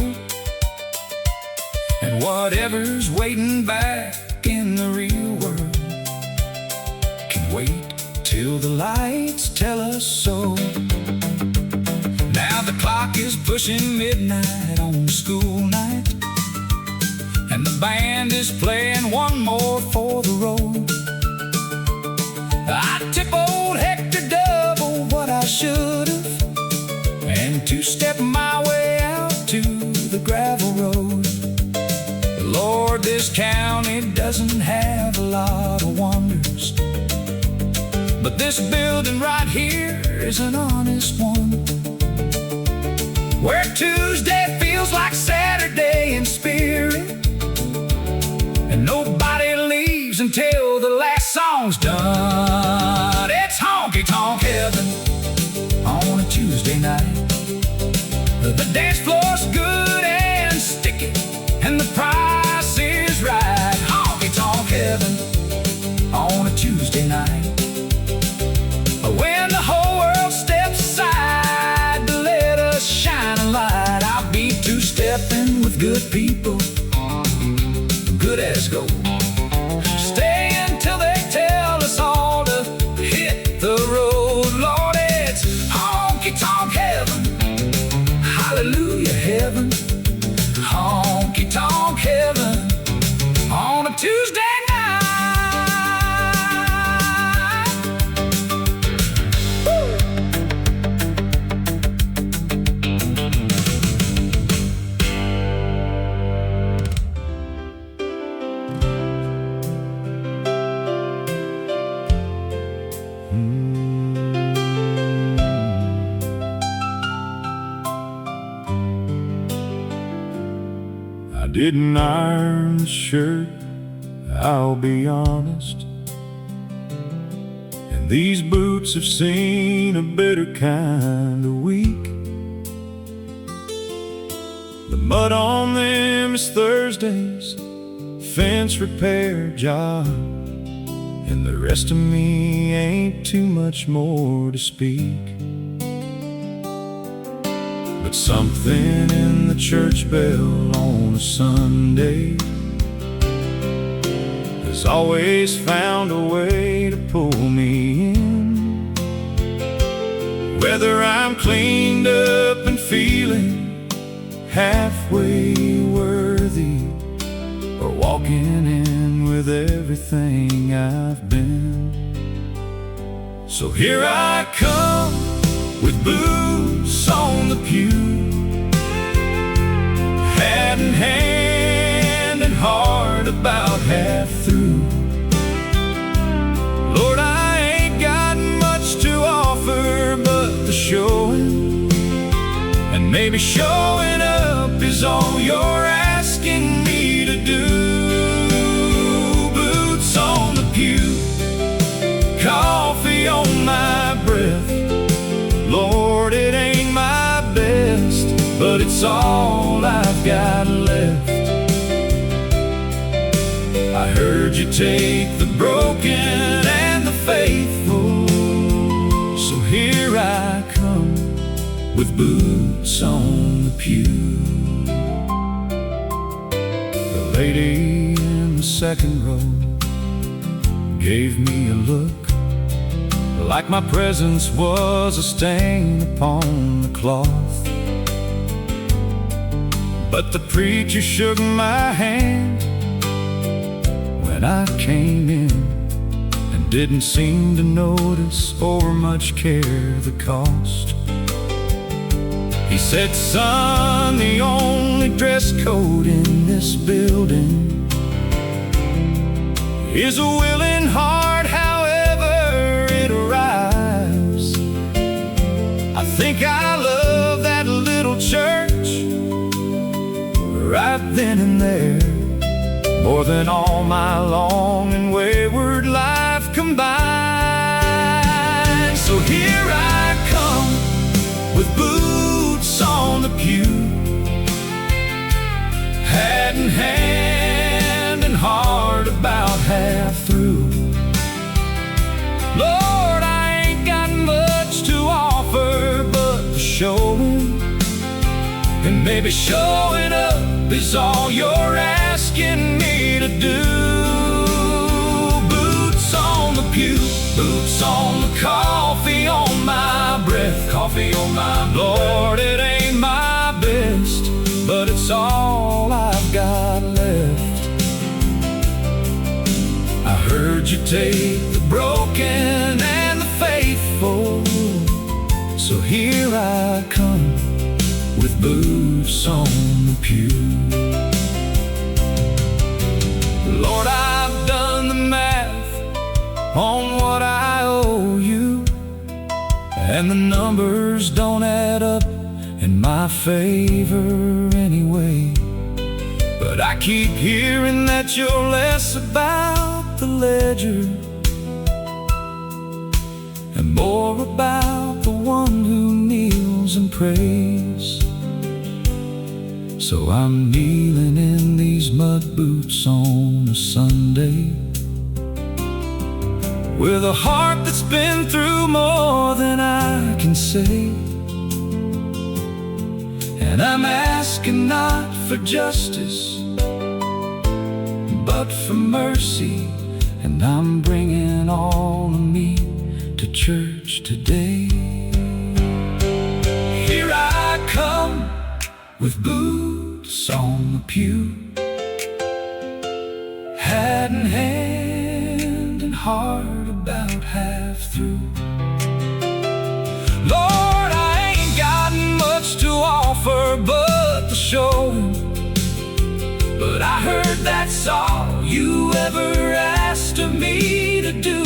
And whatever's waiting back in the real world can wait till the lights tell us so. Now the clock is pushing midnight on school night, and the band is playing one more for the road. I tip old Hector double what I should've, and 2-step my way out to the gravel road. Lord, this county doesn't have a lot of wonders, but this building right here is an honest one, where Tuesday feels like Saturday in spirit, and nobody leaves until the last song's done. It's honky tonk heaven on a Tuesday night. The dance floor's good and sticky, and the price is right. Honky tonk heaven on a Tuesday night. When the whole world steps aside to let us shine a light, I'll be 2-stepping with good people, good as gold. Stay until they tell us all to hit the road. Lord, it's honky tonk heaven, hallelujah heaven, honky tonk heaven on a Tuesday night. I didn't iron the shirt, I'll be honest, and these boots have seen a better kind of week. The mud on them is Thursday's fence repair job, and the rest of me ain't too much more to speak. But something in the church bell on a Sunday has always found a way to pull me in. Whether I'm cleaned up and feeling halfway worthy, or walking in with everything I've been. So here I come with boots on the pew, hat in hand and heart about half through. Lord, I ain't got much to offer but the showing, and maybe showing up is all you're asking me to do. Boots on the pew, coffee on my breath. Lord, it ain't my best, but it's all I've got left. I heard you take the broken and the faithful, so here I come with boots on the pew. The lady in the second row gave me a look like my presence was a stain upon the cloth. But the preacher shook my hand when I came in, and didn't seem to notice or much care the cost. He said, son, the only dress code in this building is a willing heart, however it arrives. I think I love that little church right then and there more than all my long and wayward life combined. So here I come with boots on the pew, hat in hand and heart about half through. Lord, Maybe showing up is all you're asking me to do. Boots on the pew, boots on the coffee on my breath, coffee on my breath. Lord, it ain't my best, but it's all I've got left. I heard you take the broken and the faithful, so here I come with boots on the pew. Lord, I've done the math on what I owe you, and the numbers don't add up in my favor anyway. But I keep hearing that you're less about the ledger and more about the one who kneels and prays. So I'm kneeling in these mud boots on a Sunday, with a heart that's been through more than I can say. And I'm asking not for justice, but for mercy. And I'm bringing all of me to church today. Here I come with boots on the pew, hat in hand and heart about half through. Lord, I ain't got much to offer but the showing, but I heard that's all you ever asked of me to do.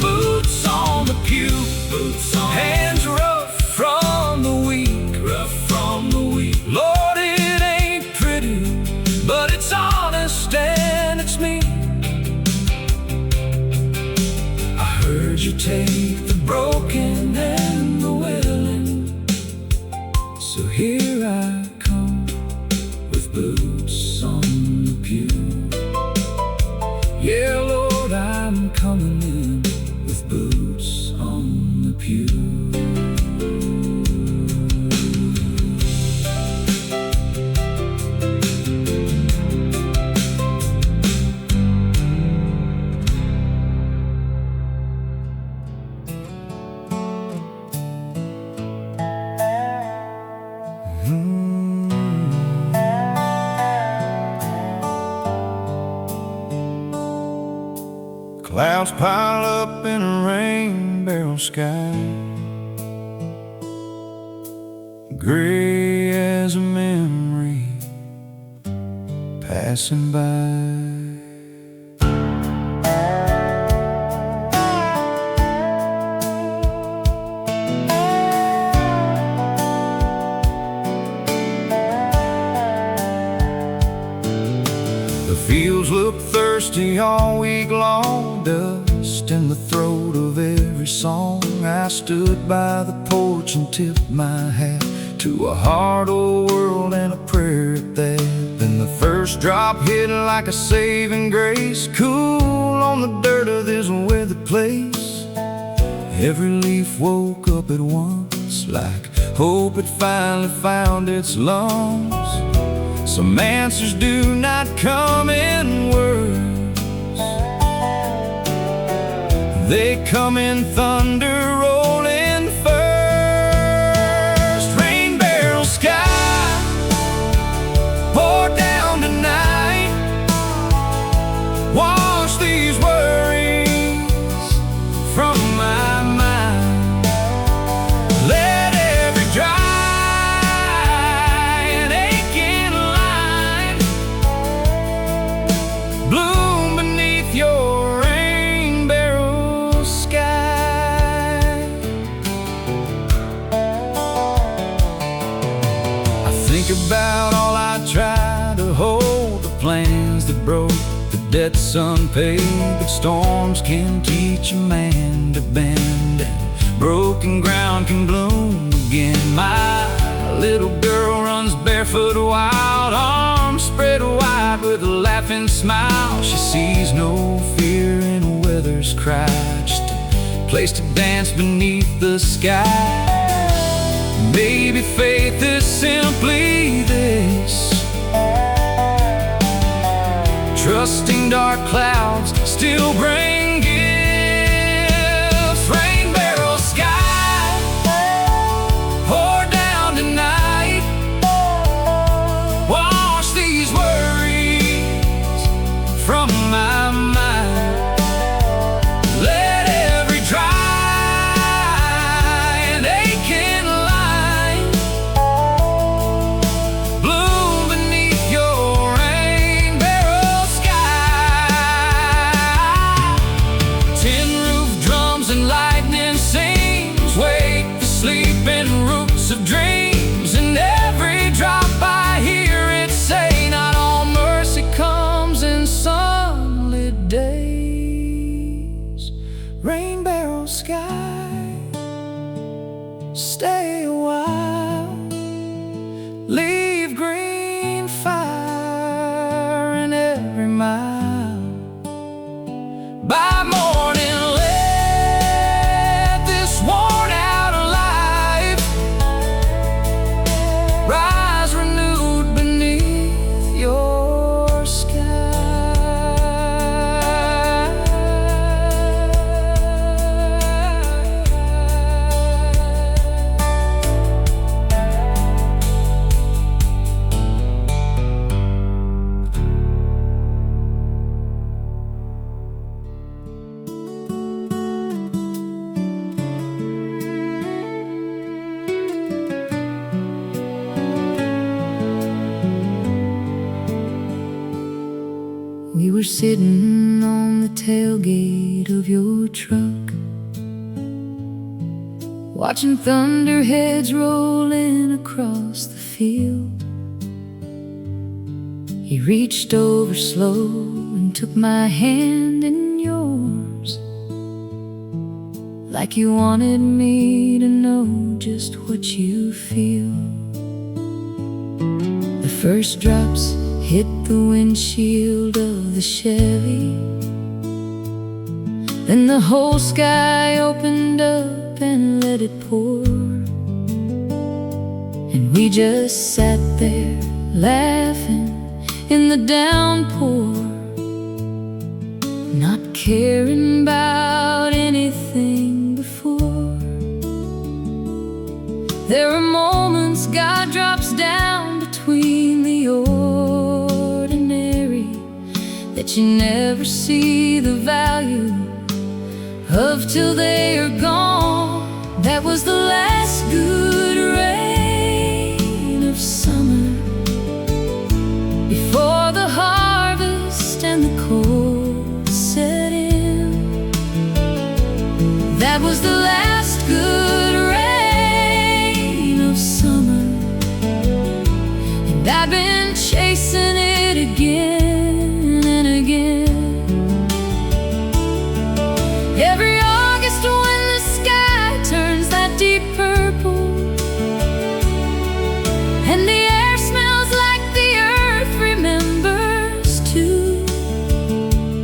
Boots on the pew, boots on, hands rough from the weak, rough from the weak. Lord, it ain't pretty, but it's honest and it's me. I heard you take the broken and the willing, so here I come with boots on the pew. Yeah, Lord, I'm coming in with boots on the pew. Clouds pile up in a rain barrel sky, gray as a memory passing by. The fields look thirsty all week long, dust in the throat of every song. I stood by the porch and tipped my hat to a hard old world and a prayer at that. Then the first drop hit like a saving grace, cool on the dirt of this weathered place. Every leaf woke up at once, like hope had finally found its lungs. Some answers do not come in words, they come in thunder rolling first. Rain barrel sky, pour down tonight, wash these worries from my mind. Let every dry and aching line bloom beneath your rain barrel sky. I think about all I tried to hold, the plans that broke, the debts unpaid. But storms can teach a man to bend, and broken ground can bloom again. My little girl runs barefoot, wild arms spread wide with a laughing smile. She sees no fear in weather's cry, just a place to dance beneath the sky. Maybe faith is simply this: trusting dark clouds still bring gifts. Rain barrel sky, pour down tonight. Wash these worries from my mind. Let every dry and aching line bloom beneath your rain barrel sky. Tin roof drums and lightning sings wake the sleeping roots of dreams. And every drop I hear it say, not all mercy comes in sunlit days. Rain barrel sky, stay a while, leave green fire in every mile. By morning, let this worn out life rise renewed beneath your We were sitting on the tailgate of your truck, watching thunderheads rolling across the field. You reached over slow and took my hand in yours, like you wanted me to know just what you feel. The first drops hit the windshield of the Chevy, then the whole sky opened up and let it pour. And we just sat there laughing in the downpour, not caring about anything before. There are moments God drops down between the ordinary that you never see the value of till they are gone. That was the last good rain of summer, before the harvest and the cold set in. That was the last good rain of summer, and I've been chasing it again and again. Every August when the sky turns that deep purple and the air smells like the earth remembers too,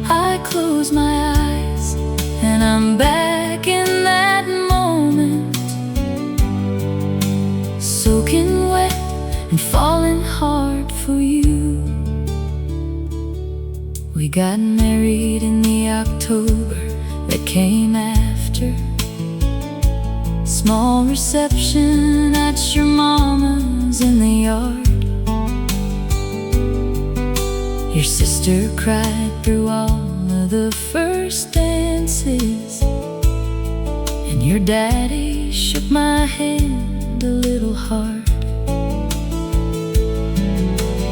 I close my eyes and I'm back in that moment, soaking wet and falling hard for you. We got married in the October that came after. Small reception at your mama's in the yard. Your sister cried through all of the first dances, and your daddy shook my hand a little hard.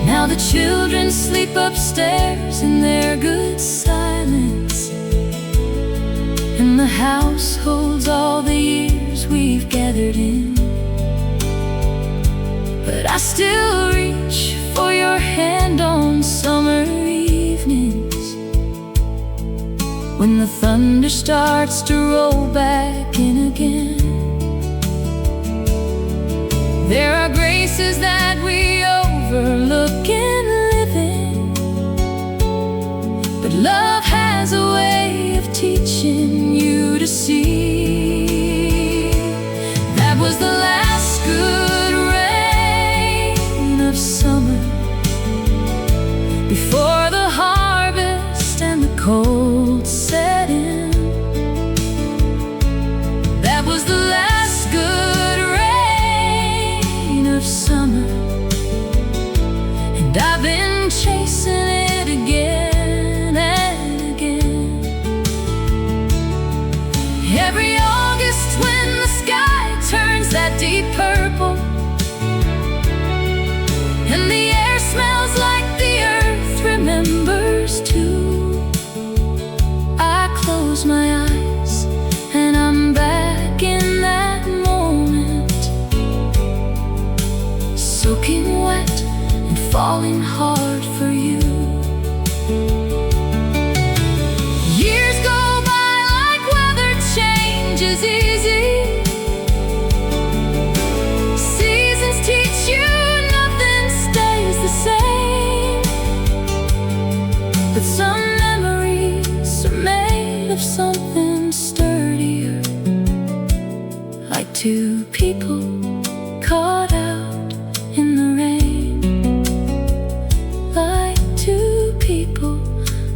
Now the children sleep upstairs in their good silence, and the house holds all the years we've gathered in. But I still reach for your hand on summer evenings, when the thunder starts to roll back in again. There are graces that we overlook in living, but love has a way of teaching you to see. That was the last good two people caught out in the rain. Like two people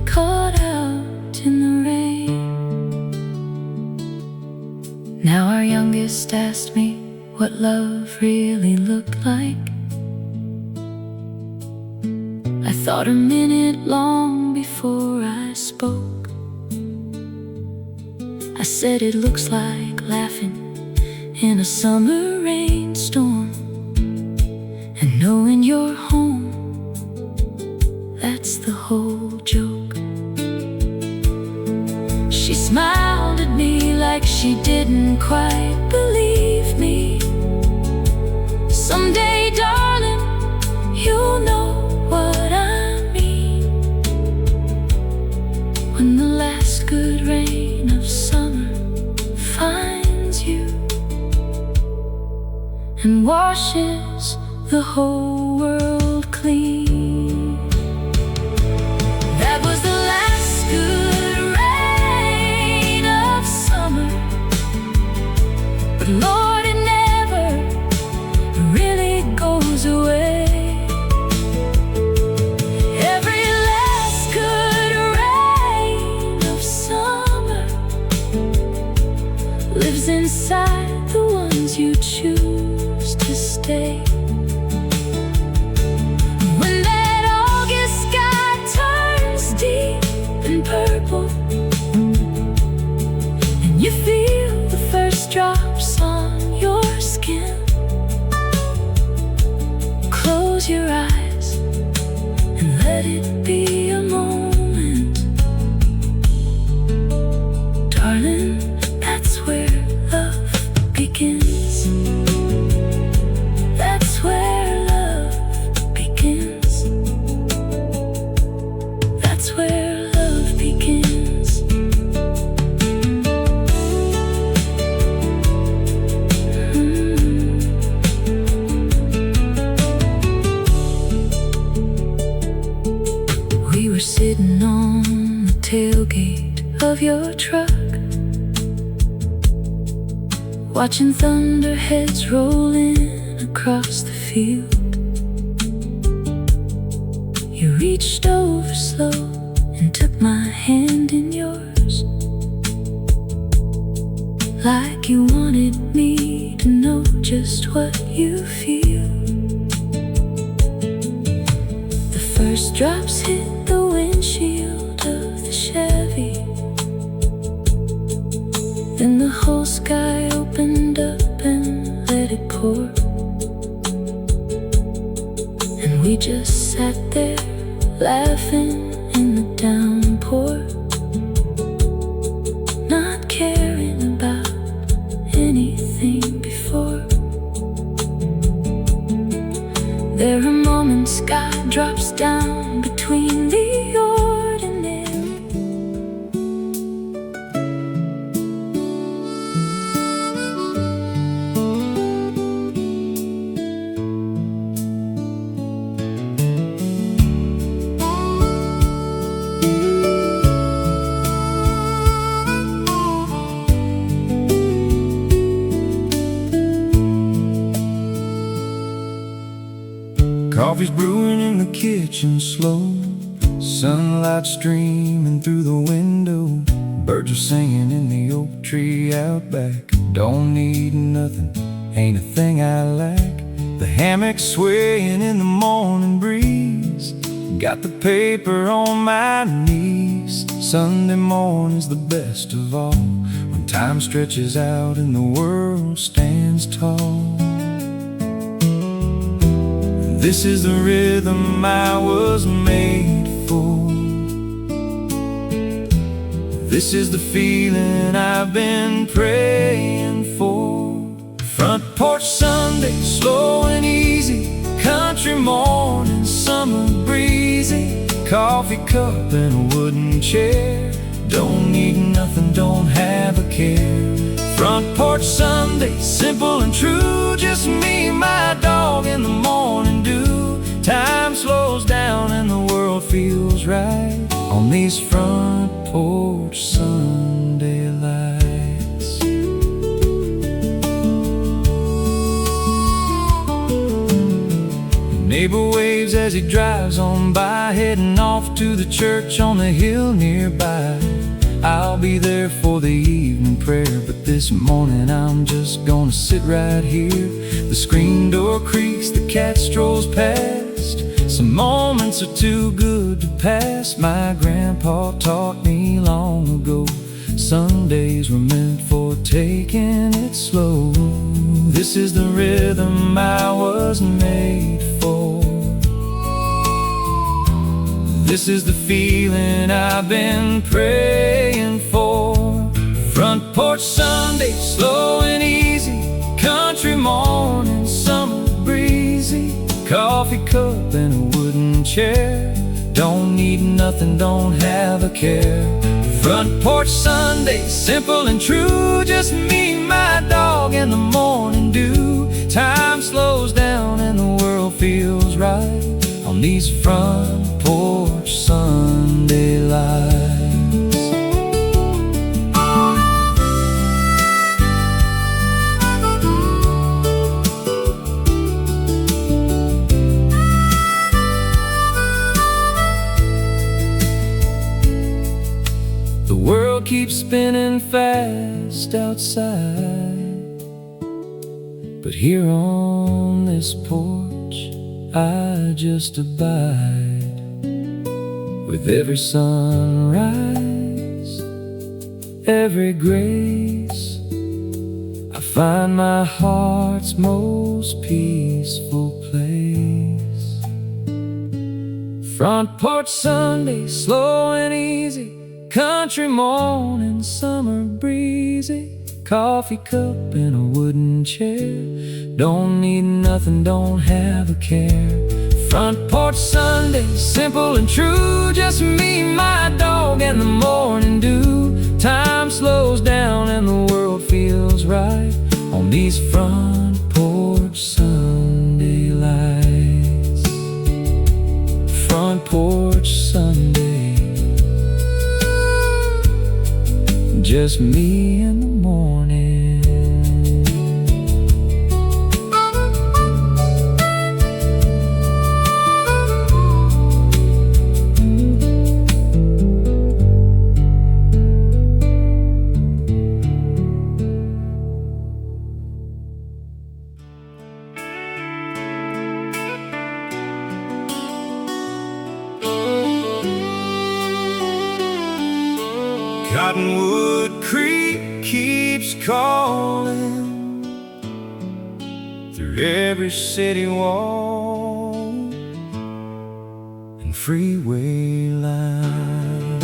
caught out in the rain. Now our youngest asked me what love really looked like. I thought a minute long before I spoke. I said it looks like laughing in a summer rainstorm, and knowing you're home, that's the whole joke. She smiled at me like she didn't quite believe me. Someday, darling, you'll know what I mean. When the last good rain of summer finds you and washes the whole world clean. That was the last good rain of summer, but Lord, it never really goes away. Every last good rain of summer lives inside the ones you choose to stay. When that August sky turns deep and purple, and you feel the first drops on your skin, close your eyes and let it be a moment. Darling, that's where love begins. That's where love begins. That's where love begins. We were sitting on the tailgate of your truck, watching thunderheads rolling across the field. You reached over slow and took my hand in yours, like you wanted me to know just what you feel. The first drops hit the windshield of the Chevy, then the whole sky opened up and let it pour. And we just sat there laughing in the downpour, not caring about anything before. There are moments God drops down between the ordinary. Coffee's brewing in the kitchen slow, sunlight streaming through the window. Birds are singing in the oak tree out back. Don't need nothing, ain't a thing I lack. The hammock swaying in the morning breeze, got the paper on my knees. Sunday morning's the best of all, when time stretches out and the world stands tall. This is the rhythm I was made for. This is the feeling I've been praying for. Front porch Sunday, slow and easy. Country morning, summer breezy. Coffee cup and a wooden chair. Don't need nothing, don't have a care. Front porch Sunday, simple and true. Just me, my dog, in the morning dew. Time slows down and the world feels right on these front porch Sunday lights. waves as he drives on by, heading off to the church on the hill nearby. I'll be there for the evening prayer, but this morning I'm just gonna sit right here. The screen door creaks, the cat strolls past. Some moments are too good to pass. My grandpa taught me long ago, Sundays were meant for taking it slow. This is the rhythm I was made for. This is the feeling I've been praying for. Front porch Sunday, slow and easy. Country morning, summer breezy. Coffee cup and a wooden chair. Don't need nothing, don't have a care. Front porch Sunday, simple and true. Just me, my dog, and the morning dew. Time slows down and the world feels right on these front porch Sunday lights. The world keeps spinning fast outside, but here on this porch I just abide. With every sunrise, every grace, I find my heart's most peaceful place. Front porch Sunday, slow and easy. Country morning, summer breezy. Coffee cup and a wooden chair. Don't need nothing, don't have a care. Front porch Sunday, simple and true. Just me, my dog, and the morning dew. Time slows down and the world feels right on these front porch Sunday lights. Front porch Sunday, just me in the morning. Cottonwood Creek keeps calling through every city wall and freeway line.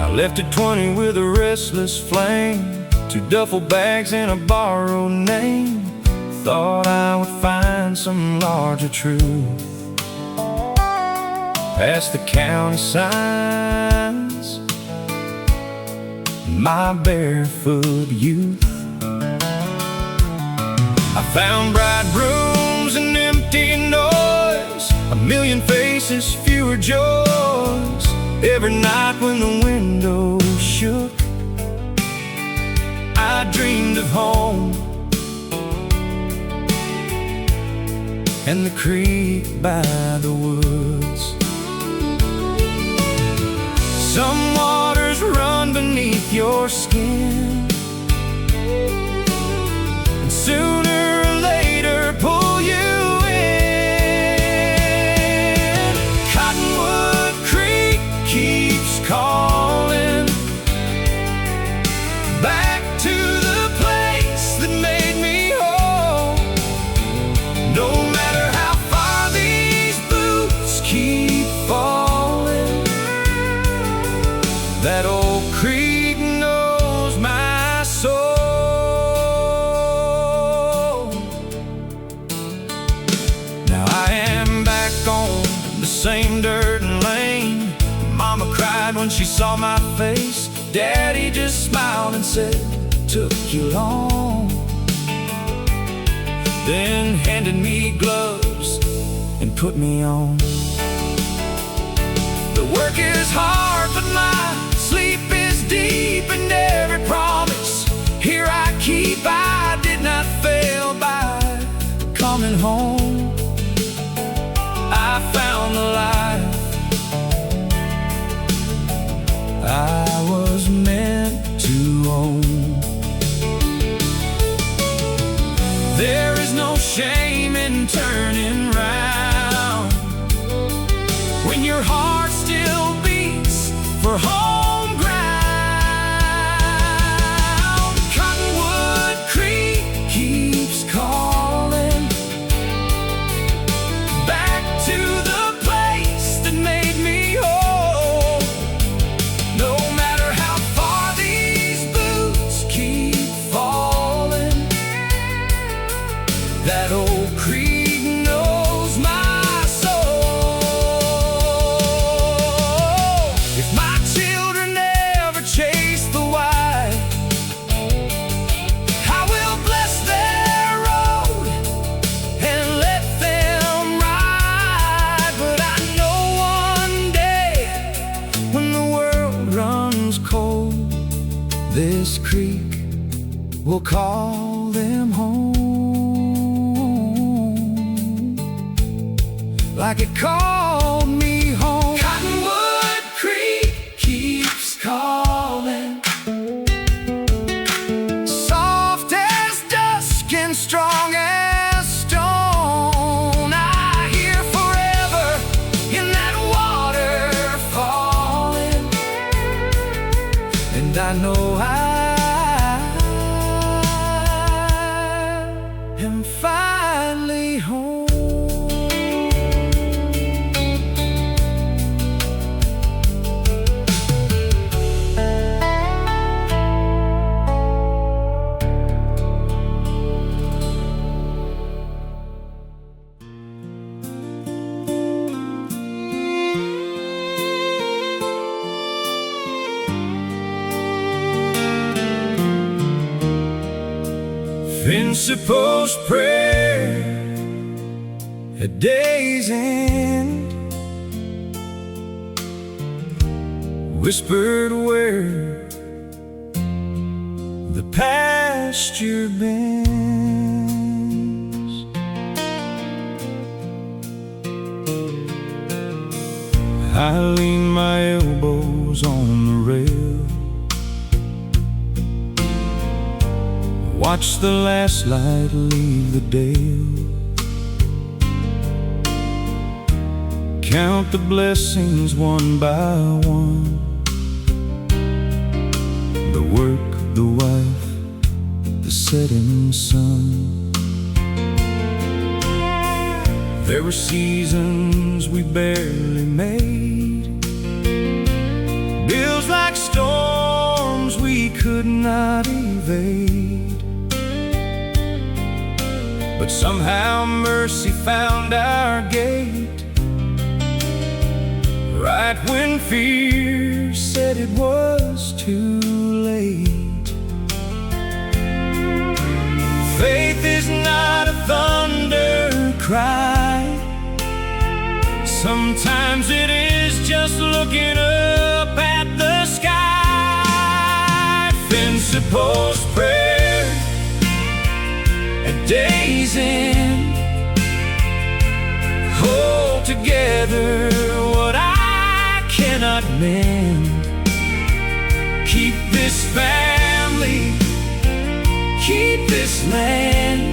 I left at 20 with a restless flame, 2 duffel bags and a borrowed name. Thought I would find some larger truth past the county signs, my barefoot youth. I found bright rooms and empty noise, a million faces, fewer joys. Every night when the windows shook, I dreamed of home and the creek by the woods. Some waters run beneath your skin, and sooner or later pull you in. Cottonwood Creek keeps calling back to the place that made me whole. No matter how far these boots keep falling, that old creek knows my soul. Now I am back on the same dirt lane. Mama cried when she saw my face. Daddy just smiled and said, "Took you long." Then handed me gloves and put me on. The work is hard, but my sleep is deep, and every promise here I keep, I did not fail. home. I found the life I was meant to own. There is no shame in turning round when your heart still beats for home ground. Cottonwood Creek keeps calling back to the place that made me whole. No matter how far these boots keep falling, that old creek knows my soul. If my children ever chase the white, I will bless their road and let them ride. But I know one day when the world runs cold, this creek will call them home, like it called me home. Cottonwood Creek keeps calling, soft as dusk and strong as stone. I hear forever in that water falling, and I know I am finally home. Fencepost prayer at day's end, whispered where the pasture bends. I lean my elbows on the rail, watch the last light leave the dale, count the blessings one by one, the work, the wife, the setting sun. There were seasons we barely made, bills like storms we could not evade. But somehow mercy found our gate, right when fear said it was too late. Faith is not a thunder cry, sometimes it is just looking up at the sky. Fencepost prayer at day's end, hold together what I cannot mend. Keep this family, keep this land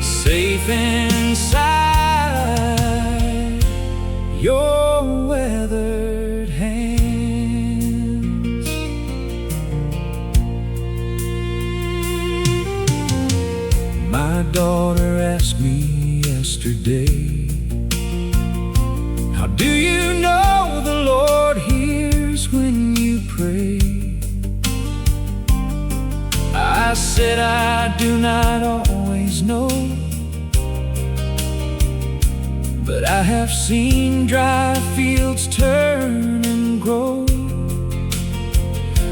safe inside your weathered hands. My daughter asked me yesterday, how do you know the Lord hears when you pray? I said I do not always know, but I have seen dry fields turn and grow.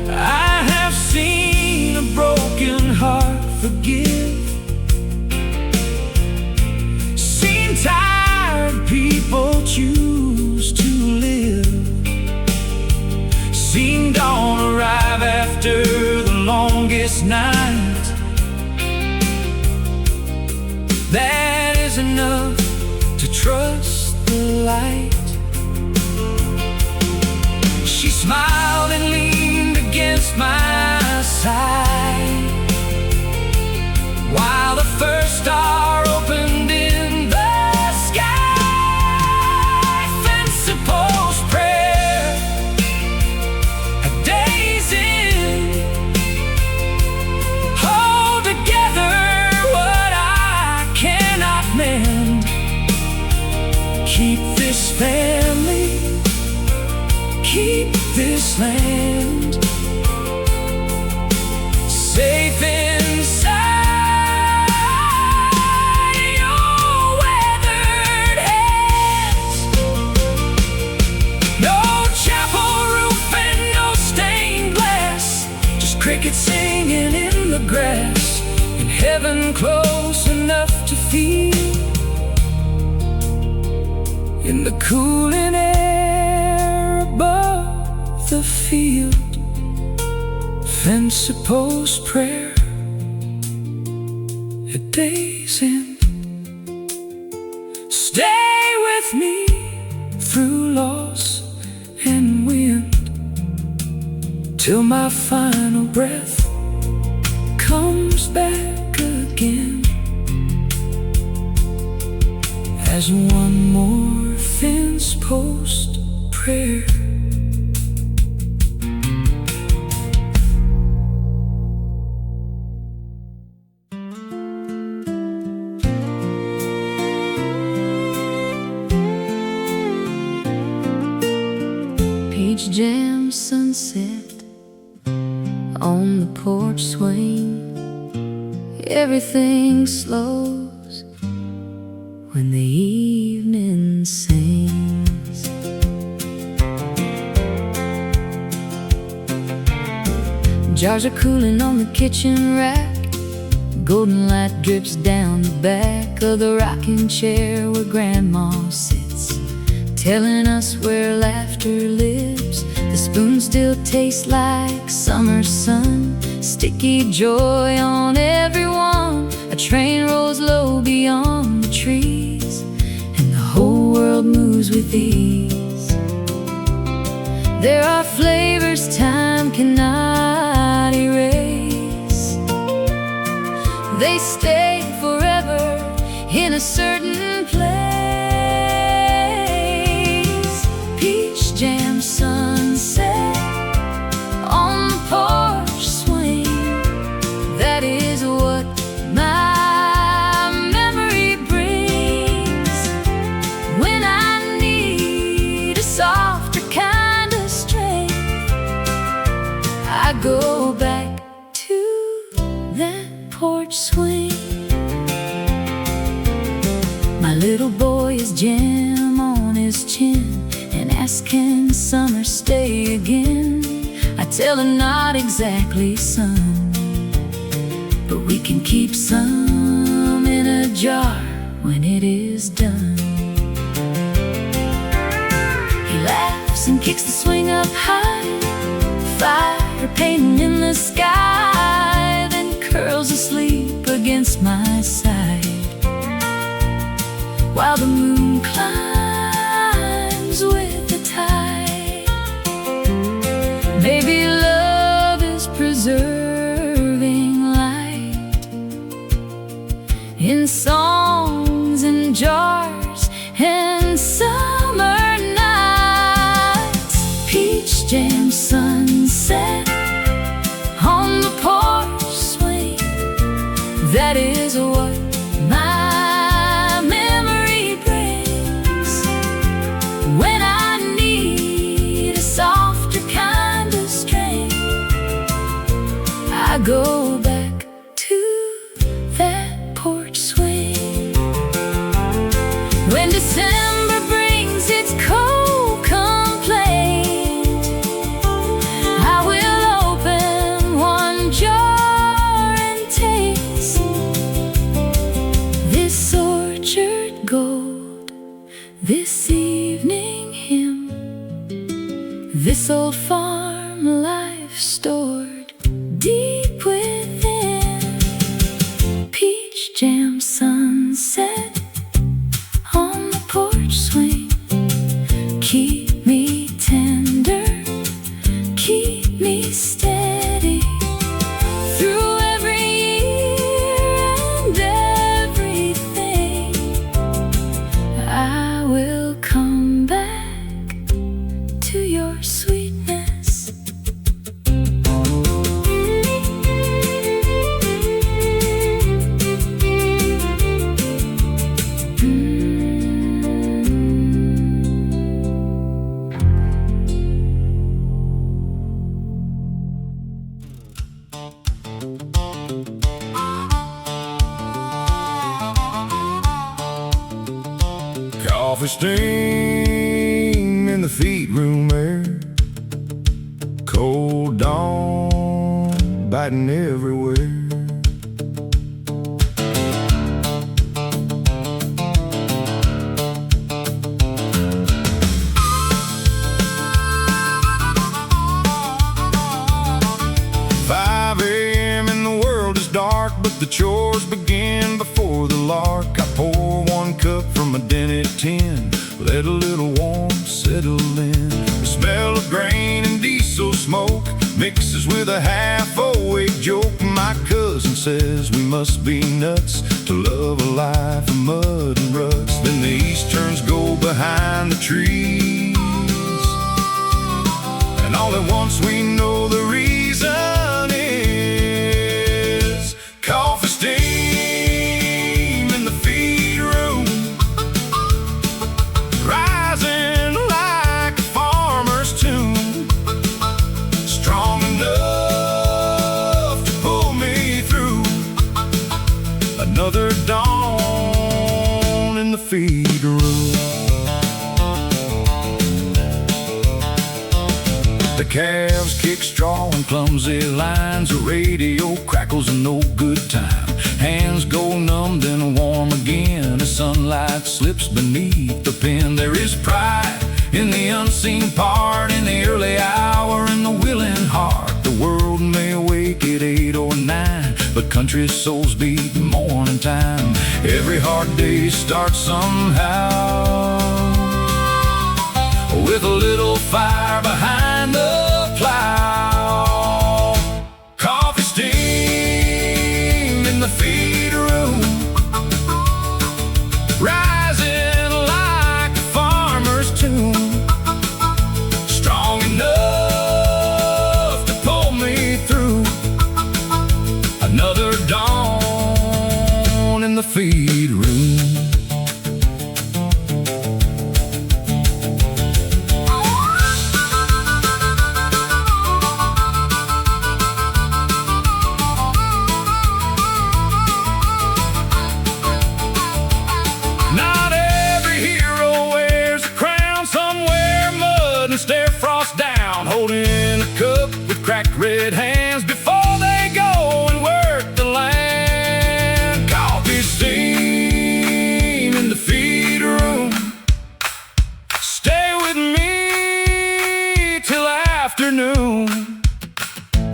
I have seen a broken heart forgive, seen tired people choose to live, seen dawn arrive after the longest night, just the light. She smiled and leaned against my side, while the first star opened in the sky. Fencepost prayer, a day's in. Hold together what I cannot mend. Keep this family, keep this land safe inside your weathered hands. No chapel roof and no stained glass, just crickets singing in the grass, and heaven close enough to feel in the cooling air above the field. Fencepost prayer, a day's end. Stay with me through loss and wind, till my final breath comes back again, as one more fencepost prayer. Peach jam sunset on the porch swing. Everything slows when the evening sings. Jars are cooling on the kitchen rack. Golden light drips down the back of the rocking chair where Grandma sits, telling us where laughter lives. The spoon still tastes like summer sun, sticky joy on everyone. A train rolls low beyond the trees, and the whole world moves with ease. There are flavors time cannot erase. They stay forever in a certain place. Peach jam sunset on the porch swing. That is what my memory brings when I need a softer kind of strength. I go back to that porch swing. My little boy is jam on his chin and asks, can summer stay again? I tell him not exactly, son, but we can keep some in a jar when it is done. He laughs and kicks the swing up high, fire painting in the sky, then curls asleep against my side, while the moon climbs with the tide. Maybe love is preserving light in songs and jars and summer nights. Peach jam sunset on the porch swing. That is what my memory brings when I need a softer kind of strength. I go back to that porch swing. When December brings its cold complaint, I will open one jar and taste this orchard gold, this evening hymn, this old farm life stored deep within. Peach jam sunset on the porch arms swing. Keep me tender, keep me steady through every year and everything. I will come back to your sweetness. Coffee steam in the feed room air, cold dawn biting everywhere. 5 a.m. and the world is dark, but the chores begin before the lark. I pour 1 cup from a dented tin, let a little warmth settle in. The smell of grain and diesel smoke mixes with a half-awake joke. My cousin says we must be nuts to love a life of mud and ruts. Then the easterns go behind the trees, and all at once we know the reason is coffee steam in the feed room, rising like a farmer's tune, strong enough to pull me through another dawn in the feed room. The calves kick straw and clumsy lines, the radio crackles in no good time. Hands go numb then warm again, the sunlight slips beneath the pen. There is pride in the unseen part, in the early hour, in the willing heart. The world may wake at 8 or 9, but country souls beat morning time. Every hard day starts somehow, with a little fire behind the plow. Coffee steam in the feed room, rising like a farmer's tune, strong enough to pull me through another dawn in the feed room. Holding a cup with cracked red hands before they go and work the land. Coffee steam in the feed room, stay with me till afternoon.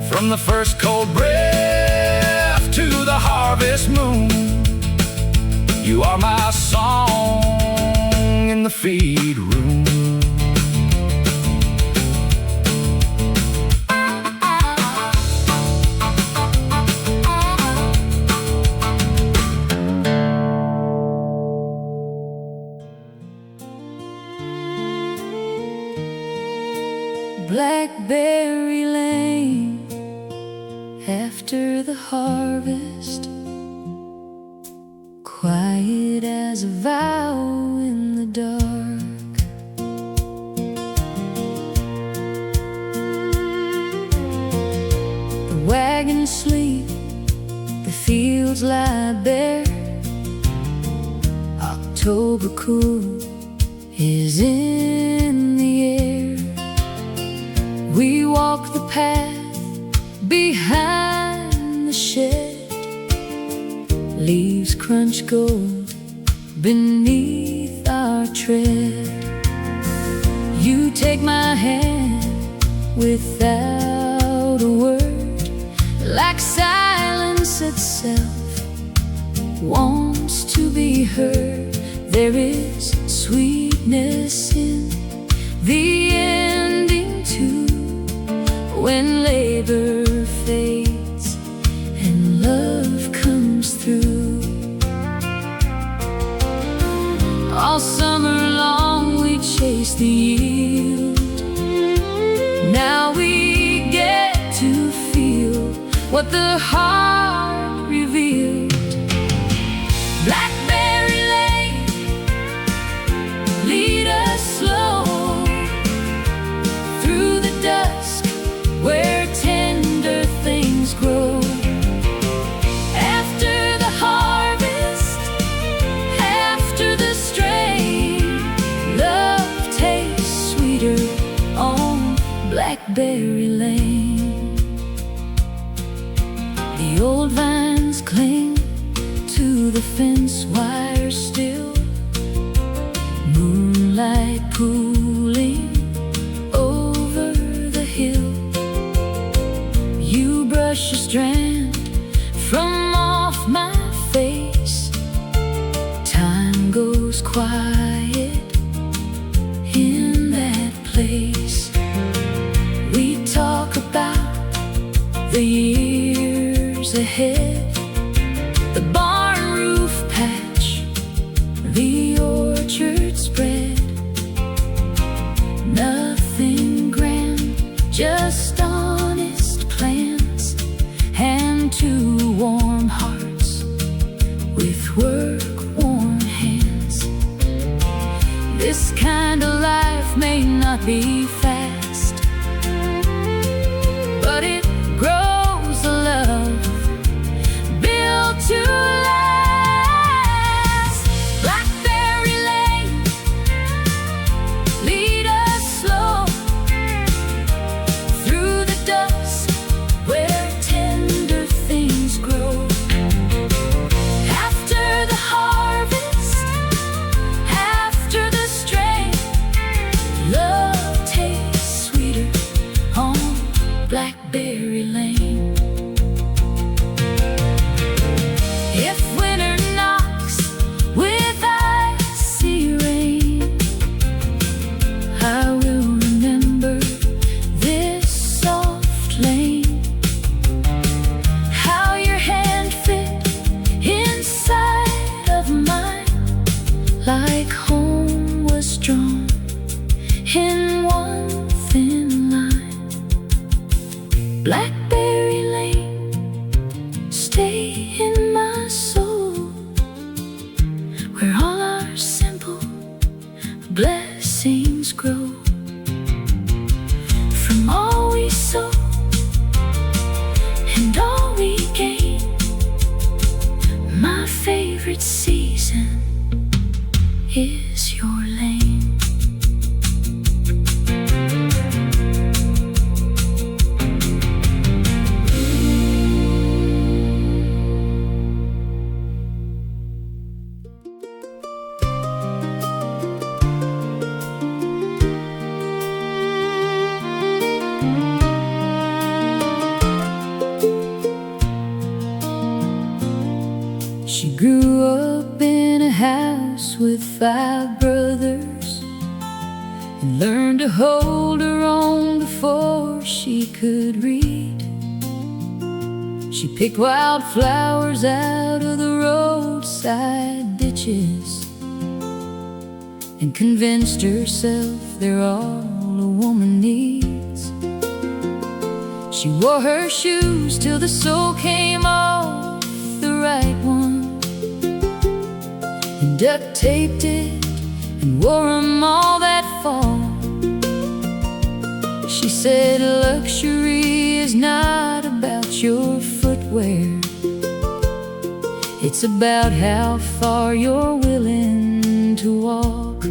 From the first cold breath to the harvest moon, you are my song in the feed room. Blackberry Lane, after the harvest, quiet as a vow in the dark. The wagons sleep, the fields lie bare, October cool is in the air. We walk the path behind the shed, leaves crunch gold beneath our tread. You take my hand without a word, like silence itself wants to be heard. There is sweetness in the ending too, when labor fades and love comes through. All summer long we chase the yield. Now we get to feel what the heart revealed. Blackberry Lane, lead us slow through the dusk where tender things grow. After the harvest, after the strain, love tastes sweeter on Blackberry Lane. The old vines cling to the fence wire still, moonlight pooling over the hill. You brush a strand from off my face. Time goes quiet in that place. We talk about the years ahead, the barn roof patch, the orchard spread. Nothing grand, just honest plans and two warm hearts with work-worn hands. This kind of life may not be fast, but it grows a love built to last. Blackberry Lane, lead us slow through the dusk where tender things grow. After the harvest, after the strain, love tastes sweeter on Blackberry Lane. If winter knocks with icy rain, I will remember this soft lane. How your hand fit inside of mine, like home was drawn in one thin line. Blackberry Lane, stay in my soul, where all our simple blessings grow. From all we sow and all we gain, my favorite season is your lane. She grew up in a house with 5 brothers and learned to hold her own before she could read. She picked wildflowers out of the roadside ditches and convinced herself they're all a woman needs. She wore her shoes till the sole came off the right one, and duct taped it and wore 'em all that fall. She said luxury is not about your footwear, it's about how far you're willing to walk.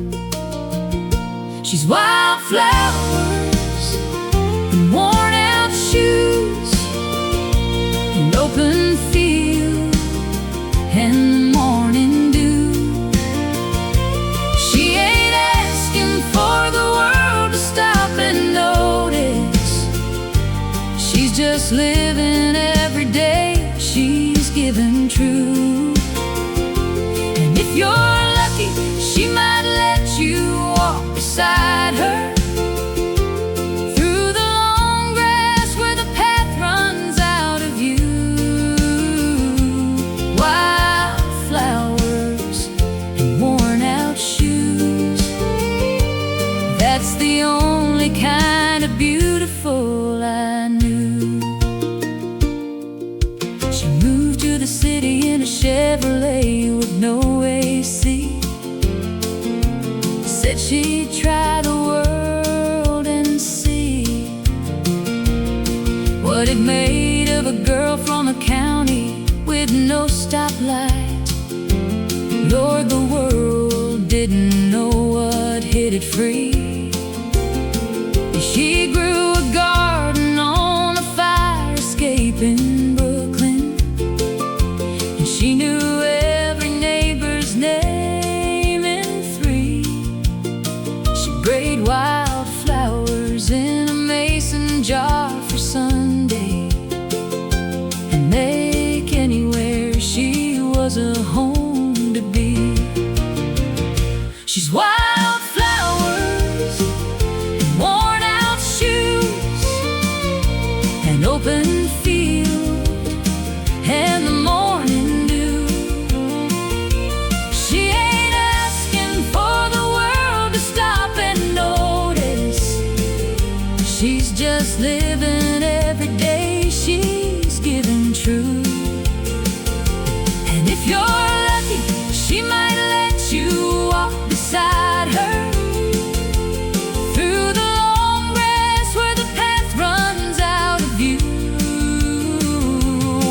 She's wildflowers and worn out shoes, an open field and the morning dew. She ain't asking for the world to stop and notice. She's just living every day she's given true. And if you're lucky, she might let Said she'd try the world and see what it made of a girl from a county with no stoplight. Lord, the world didn't know what hit it free. She grew a garden on a fire escape in Brooklyn, and she knew every neighbor's name in 3. She sprayed wildflowers in a mason jar for Sunday, and make anywhere she was a home to be. She's wildflowers and worn out shoes, an open field and the morning dew. She ain't asking for the world to stop and notice. She's just living every day she's giving true. And if you're lucky, she might let you walk beside her through the long grass where the path runs out of view.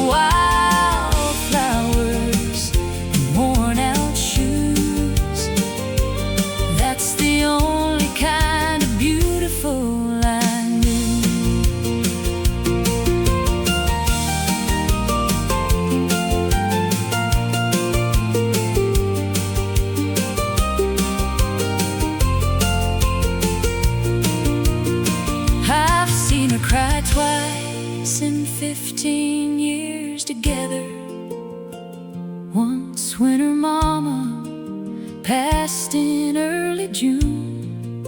Wildflowers and worn out shoes, that's the only kind of beautiful I knew. I've seen her cry twice in 15 years together. Once when her mama passed in early June,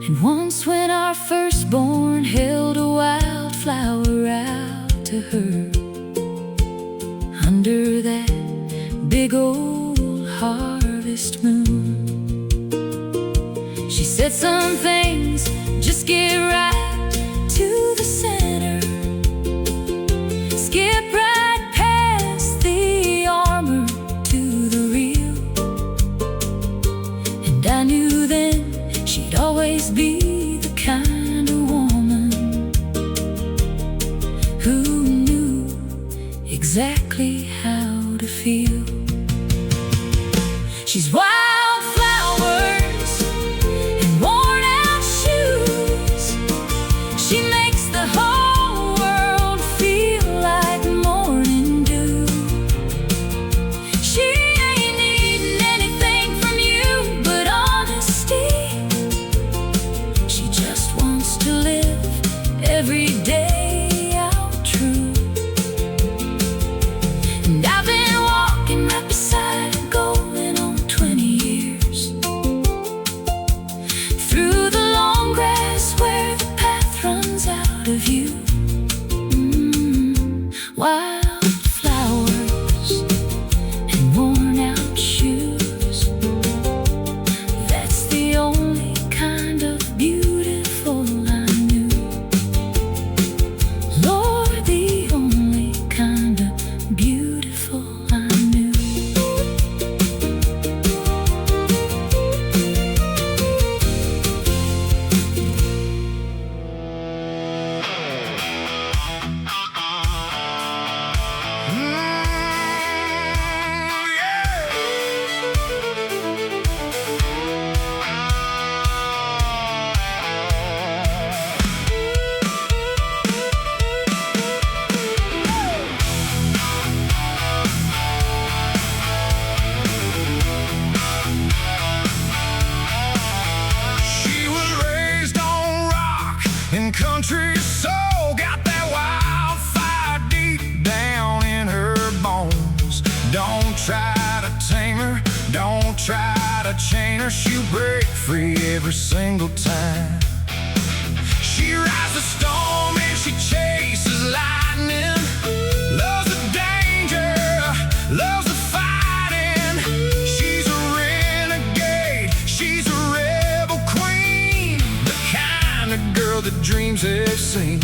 and once when our firstborn held a wildflower out to her under that big old harvest moon. She said some things just get right to the center, skip right past the armor to the real. And I knew then she'd always be the kind of woman who knew exactly how to feel. She's wildflowers and worn out shoes. She makes the whole world feel like morning dew. She ain't needing anything from you but honesty. She just wants to live every day out true. And I've been walking right beside her going on 20 years through the long grass where the path runs out of view. Wildflowers and worn out shoes, that's the only kind of beautiful I knew. Lord, the only kind of beautiful I knew. She was raised on rock and country soul, got that wildfire deep down in her bones. Don't try to tame her, don't try to chain her, she'll break free every single time. She rides the storm and she chases lightning, loves the danger, loves the fighting. She's a renegade, she's a rebel queen, the kind of girl that dreams have seen.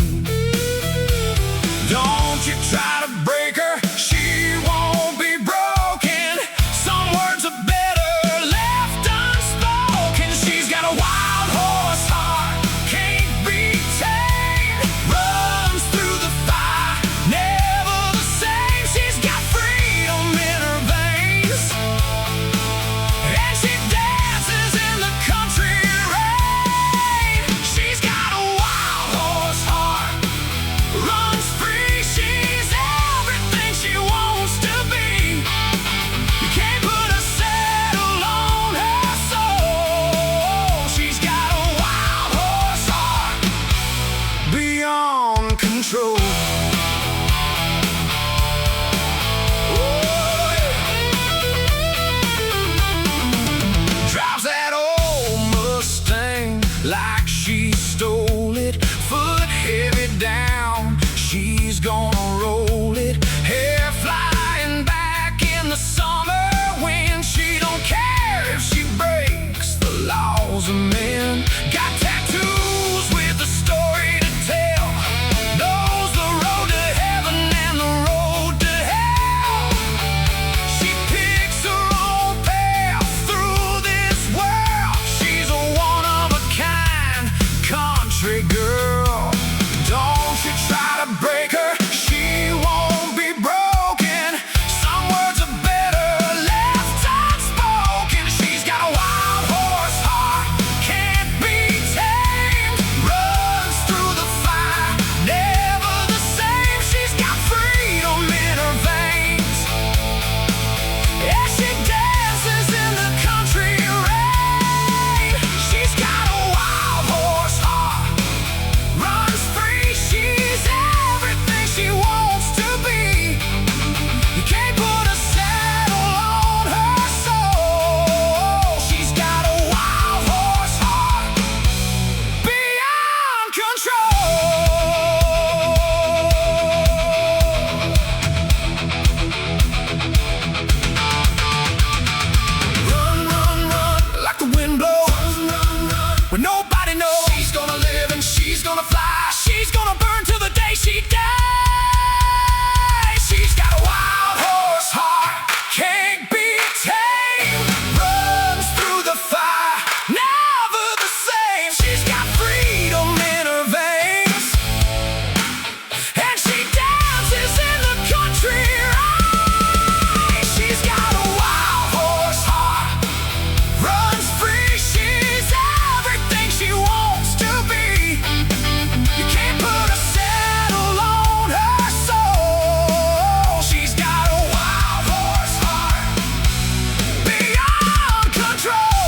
Don't you try to break her, she won't be broken. Some words are better left unspoken. miles of men. Got tattoos with a story to tell. Knows the road to heaven and the road to hell. She picks her own path through this world. She's a one-of-a-kind country girl. Don't you try to break her, she won't be broken. Some words are better left unspoken. She's got a wild horse heart, can't be tamed. Runs through the fire, never the same. She's got freedom in her veins. Yeah, she dances in the country rain. She's got a wild horse heart, runs free. She's everything she wants to be. You can't put a saddle on her soul. She's got a wild horse heart, beyond control. Run, run, run, like the wind blows. When nobody knows, she's gonna live and she's gonna fly. She's gonna burn till the day she dies. She's got a wild horse heart, can't be tamed. Runs through the fire, never the same. She's got freedom in her veins, and she dances in the country rain. She's got a wild horse heart, runs free. She's everything she wants to be. You can't put a saddle on her soul. She's got a wild horse heart, beyond control.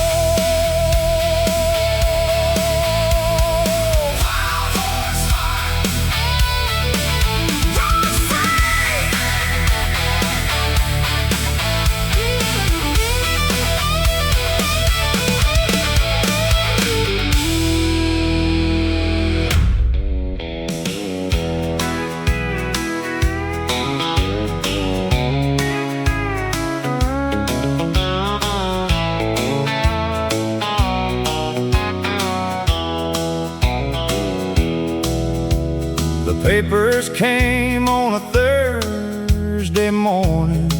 Wild horse heart, runs free. The papers came on a Thursday morning.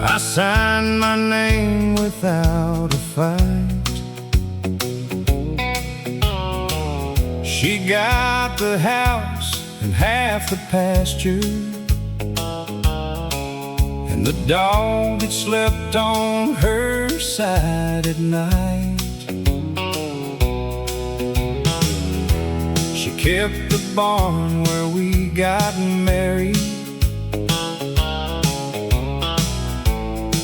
I signed my name without a fight. She got the house and half the pasture, and the dog that slept on her side at night. She kept the barn where we got married.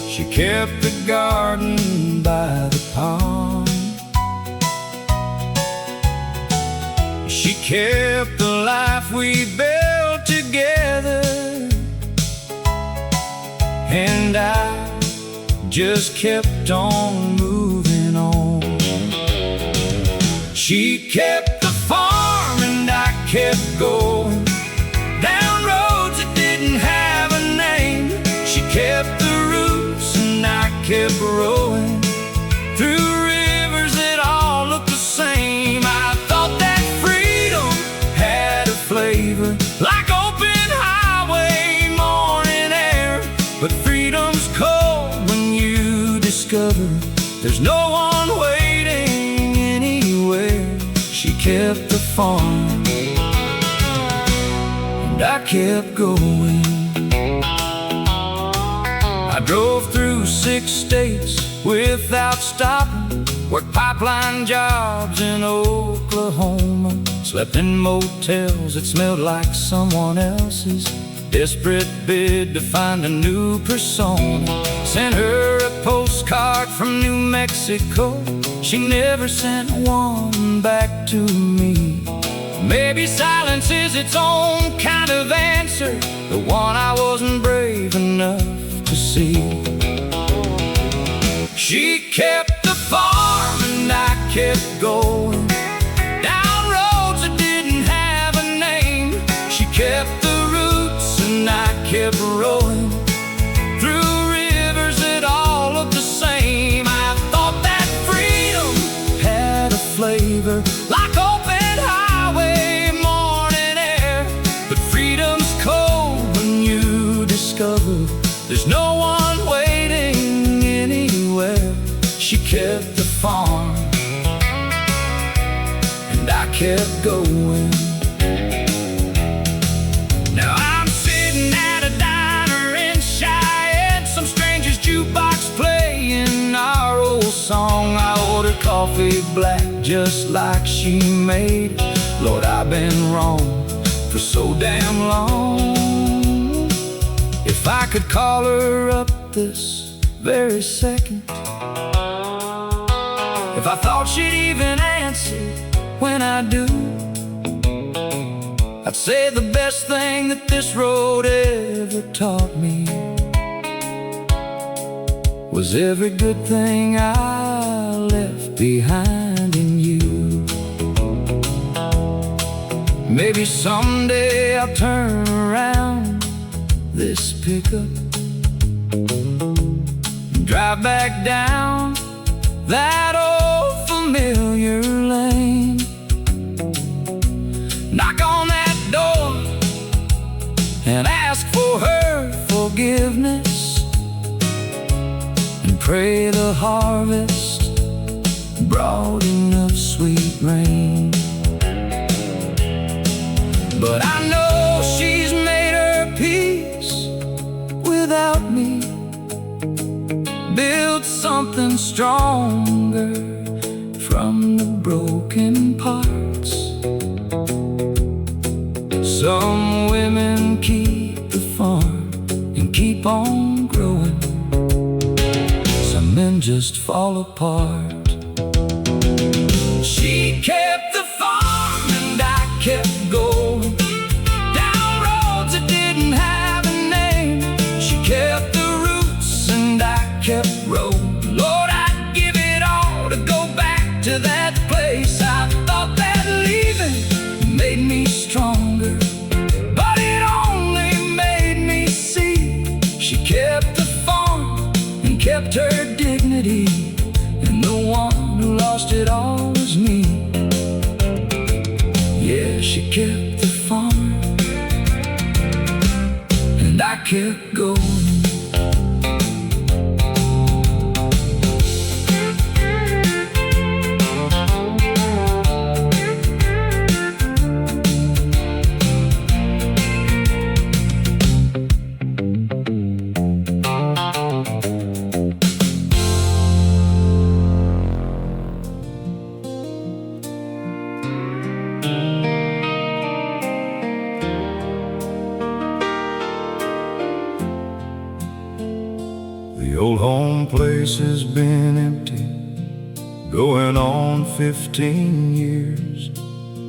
She kept the garden by the pond. She kept the life we built together, and I just kept on moving on. She kept the farm and I kept going down roads that didn't have a name. She kept the roots and I kept rowing through rivers that all looked the same. I thought that freedom had a flavor like open highway morning air, but freedom's cold when you discover there's no one waiting anywhere. She kept the farm and I kept going. I drove through 6 states without stopping, worked pipeline jobs in Oklahoma, slept in motels that smelled like someone else's, desperate bid to find a new persona. Sent her a postcard from New Mexico, she never sent one back to me. Maybe silence is its own kind of answer, the one I wasn't brave enough to see. She kept the farm and I kept going down roads that didn't have a name. She kept the roots and I kept rowing through rivers that all looked the same. kept the farm, and I kept going. Now I'm sitting at a diner in Cheyenne, some stranger's jukebox playing our old song. I ordered coffee black just like she made it. Lord, I've been wrong for so damn long. If I could call her up this very second, if I thought she'd even answer when I do, I'd say the best thing that this road ever taught me was every good thing I left behind in you. Maybe someday I'll turn around this pickup and drive back down that old familiar lane, knock on that door and ask for her forgiveness, and pray the harvest brought enough sweet rain. But I know she's made her peace without me, built something stronger from the broken parts. Some women keep the farm and keep on growing, some men just fall apart. She kept the farm and I kept going down roads that didn't have a name. She kept the roots and I kept rolling. Lord, I'd give it all to go back to that place. I thought that leaving made me stronger, but it only made me see she kept the farm and kept her dignity, and the one who lost it all was me. Yeah, she kept the farm and I kept going. The old home place has been empty, going on 15 years.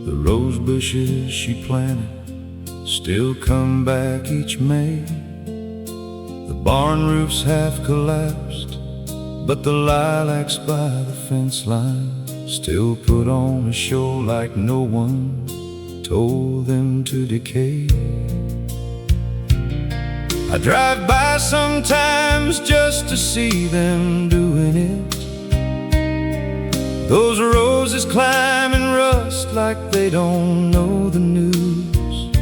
The rose bushes she planted still come back each May. The barn roof's half collapsed, but the lilacs by the fence line still put on a show like no one told them to decay. I drive by sometimes just to see them doing it. Those roses climb and rust like they don't know the news.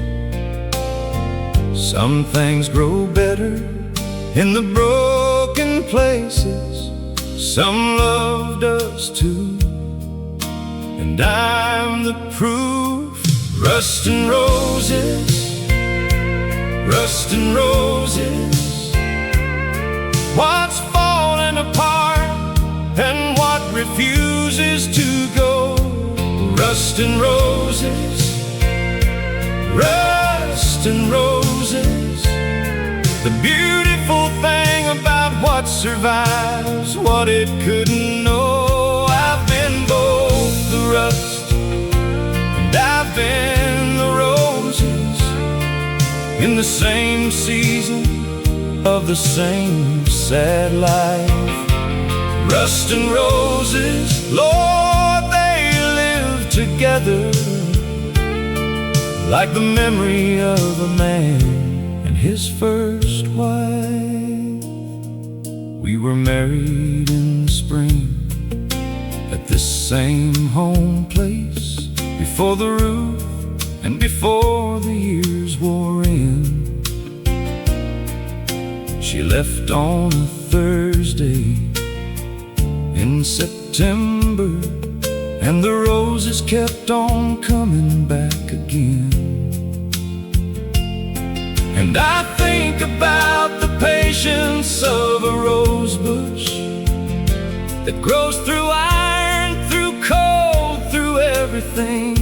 Some things grow better in the broken places. Some loved us too, and I'm the proof. Rust and roses, rust and roses, what's falling apart and what refuses to go. Rust and roses, rust and roses, the beautiful thing about what survives, what it couldn't know. I've been both the rust and I've been the roses, in the same season of the same sad life. Rust and roses, Lord, they live together like the memory of a man and his first wife. We were married in the spring at this same home place, before the roof and before the years wore in. She left on a Thursday in in September, and the roses kept on coming back again. And I think about the patience of a rose bush that grows through iron, through cold, through everything.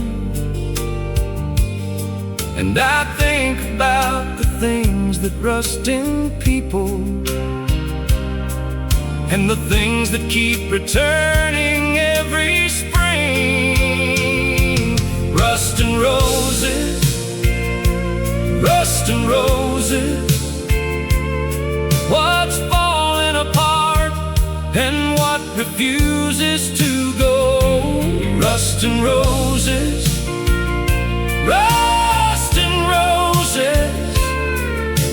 And I think about the things that rust in people, and the things that keep returning every spring. Rust and roses, rust and roses, what's falling apart and what refuses to go. Rust and roses, rust and roses,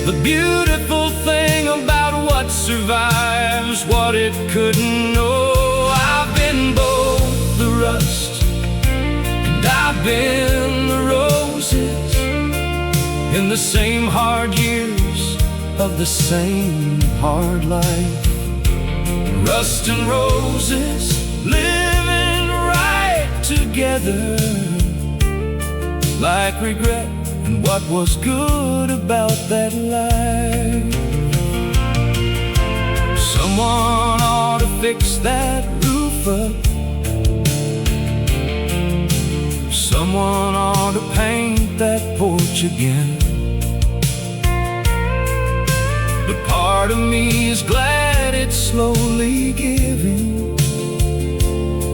the beautiful thing about what survives what it couldn't know. I've been both the rust and I've been the roses, in the same hard years of the same hard life. Rust and roses living right together, like regret and what was good about that life. Someone ought to fix that roof up. Someone ought to paint that porch again. But part of me is glad it's slowly giving,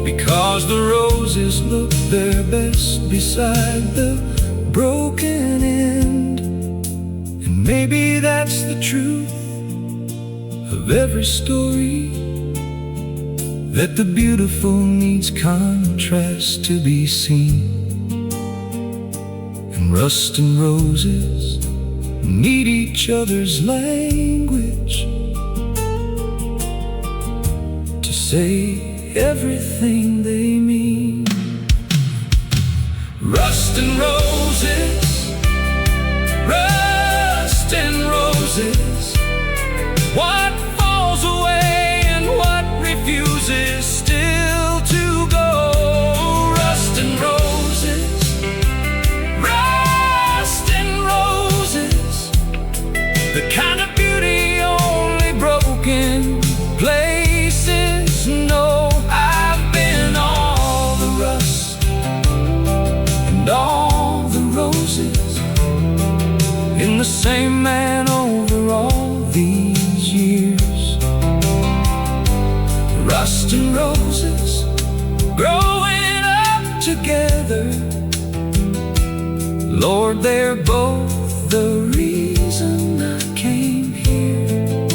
because the roses look their best beside the broken end. And maybe that's the truth of every story, that the beautiful needs contrast to be seen. And rust and roses need each other's language to say everything they mean. Rust and roses, rust and roses, what falls away and what refuses still to go. Rust and roses, rust and roses, the kind of beauty only broken places know. I've been all the rust and all the roses, in the same man over all these years. Rust and roses growing up together, Lord, they're both the reason I came here.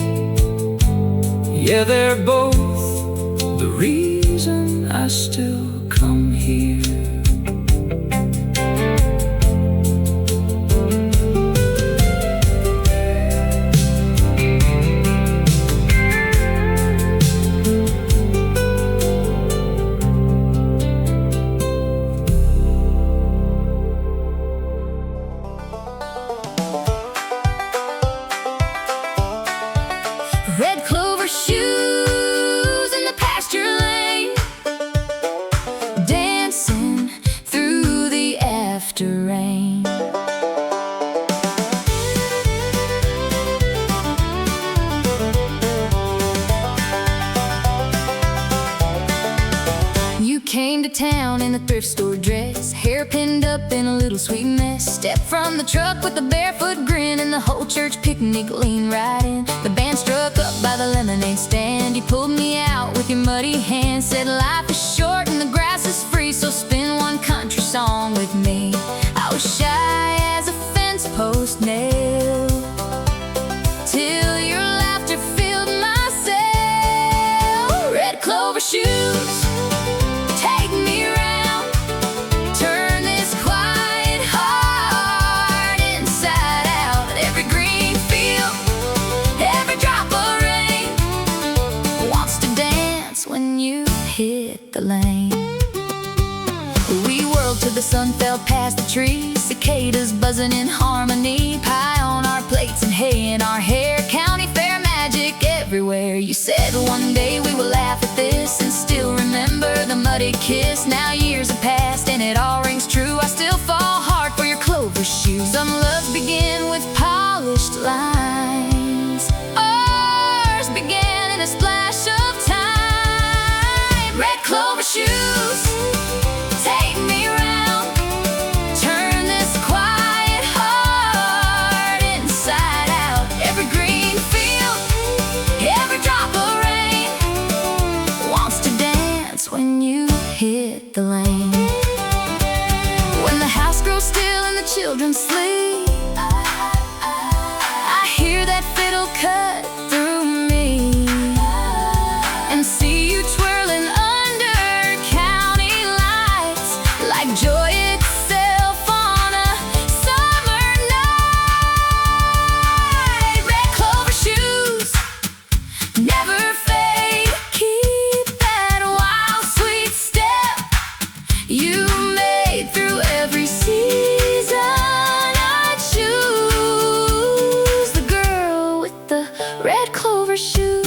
Yeah, they're both the reason I still come here. Red clover shoes in the pasture lane, dancing through the after rain. You came to town in a thrift store dress, hair pinned up in a little sweet mess. Stepped from the truck with a barefoot grin, and the whole church picnic leaned right in. The band struck up by the lemonade stand. You pulled me out with your muddy hand, said life is short and the grass is free, so spin one country song with me. I was shy as a fence post nail, till your laughter filled my sail. Red clover shoes, take me around, turn this quiet heart inside out. Every green field, every drop of rain wants to dance when you hit the lane. We whirled till the sun fell past the trees, cicadas buzzing in harmony, pie on our plates and hay in our hair, county fair magic everywhere. You said one day we will laugh at this and still hit the lane. When the house grows still and the children sleep, I hear that fiddle cut through me and see you twirling under county lights like joy itself on a summer night. Red clover shoes never fade. Keep that wild, sweet step you made through every season. I choose the girl with the red clover shoes.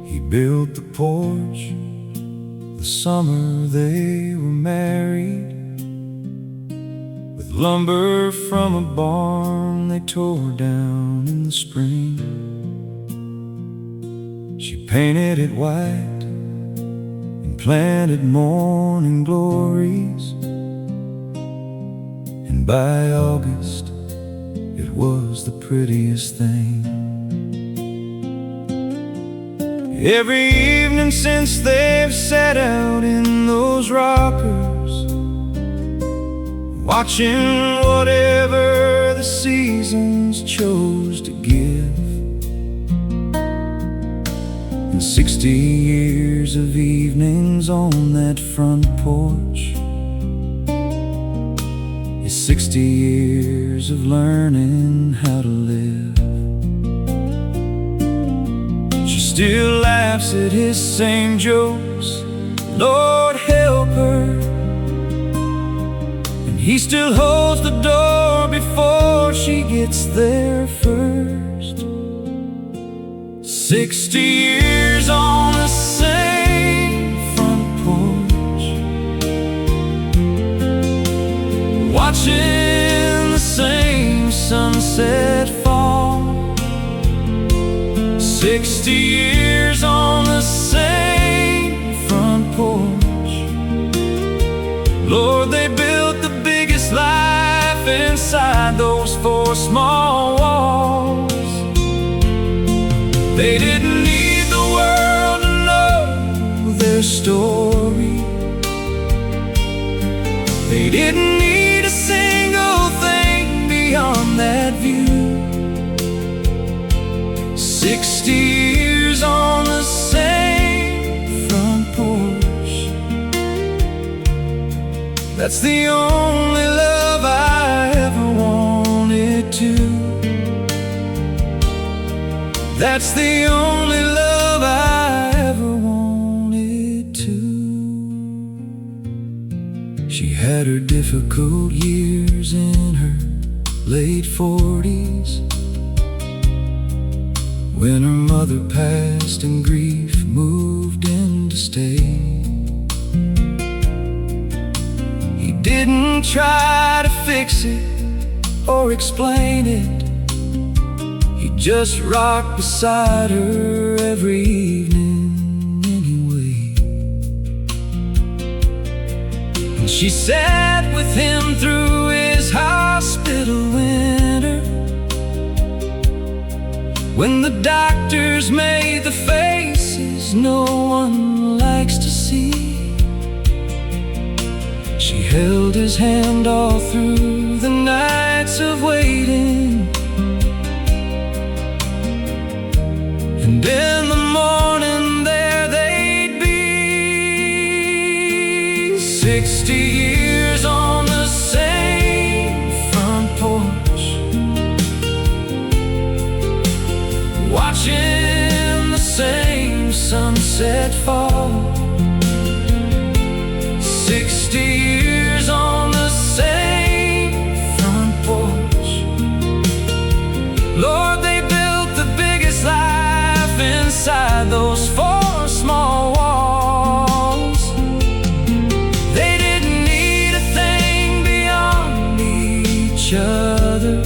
He built the porch the summer they were married, with lumber from a barn they tore down in the spring. She painted it white and planted morning glories, and by August it was the prettiest thing. Every evening since they've sat out in those rockers, watching whatever the seasons chose to give, and 60 years of evenings on that front porch is 60 years of learning how to live. Still laughs at his same jokes, Lord help her, and he still holds the door before she gets there first. 60 years on the same front porch, watching the same sunset fall. 60 years on the same front porch. Lord, they built the biggest life inside those four small walls. They didn't need the world to know their story. They didn't need a single thing beyond that view. 60 years on the same front porch. That's the only love I ever wanted to. That's the only love I ever wanted to. She had her difficult years in her late 40s, when her mother passed and grief moved in to stay. He didn't try to fix it or explain it. He just rocked beside her every evening anyway. And she sat with him through his hospital winter, when the doctors made the faces no one likes to see. She held his hand all through the nights of waiting, and in the morning there they'd be. 60 years on the same front porch, watching the same sunset fall. 60 years on the same front porch. Lord, they built the biggest life inside those four small walls. They didn't need a thing beyond each other.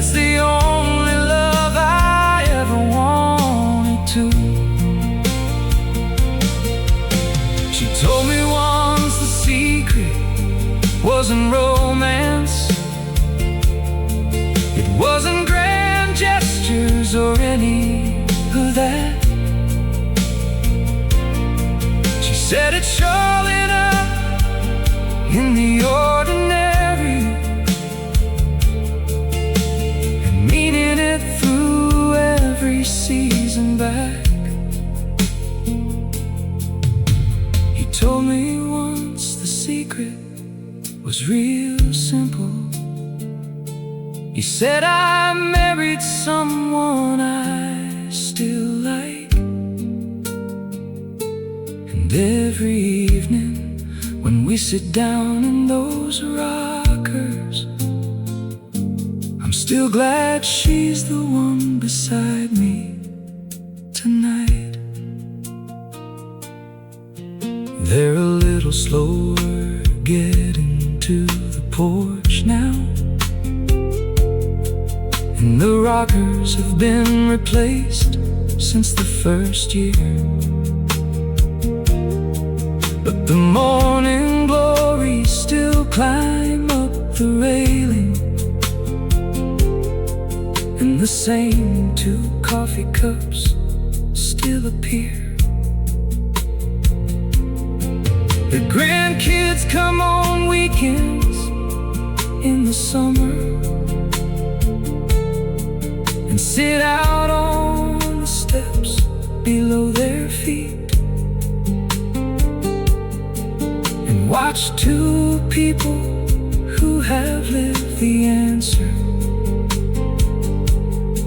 That's the only love I ever wanted to. She told me once the secret wasn't romance, it wasn't grand gestures or any of that. She said it's showing up in the ordinary and meaning it through every season back. He told me once the secret was real simple. He said I married someone I still like, and every evening when we sit down in those rockers, I'm still glad she's the one beside me tonight. They're a little slower getting to the porch now, and the rockers have been replaced since the first year. But the morning glories still climb up the railing, and the same 2 coffee cups still appear. The grandkids come on weekends in the summer and sit out on the steps below their feet and watch 2 people who have lived the answer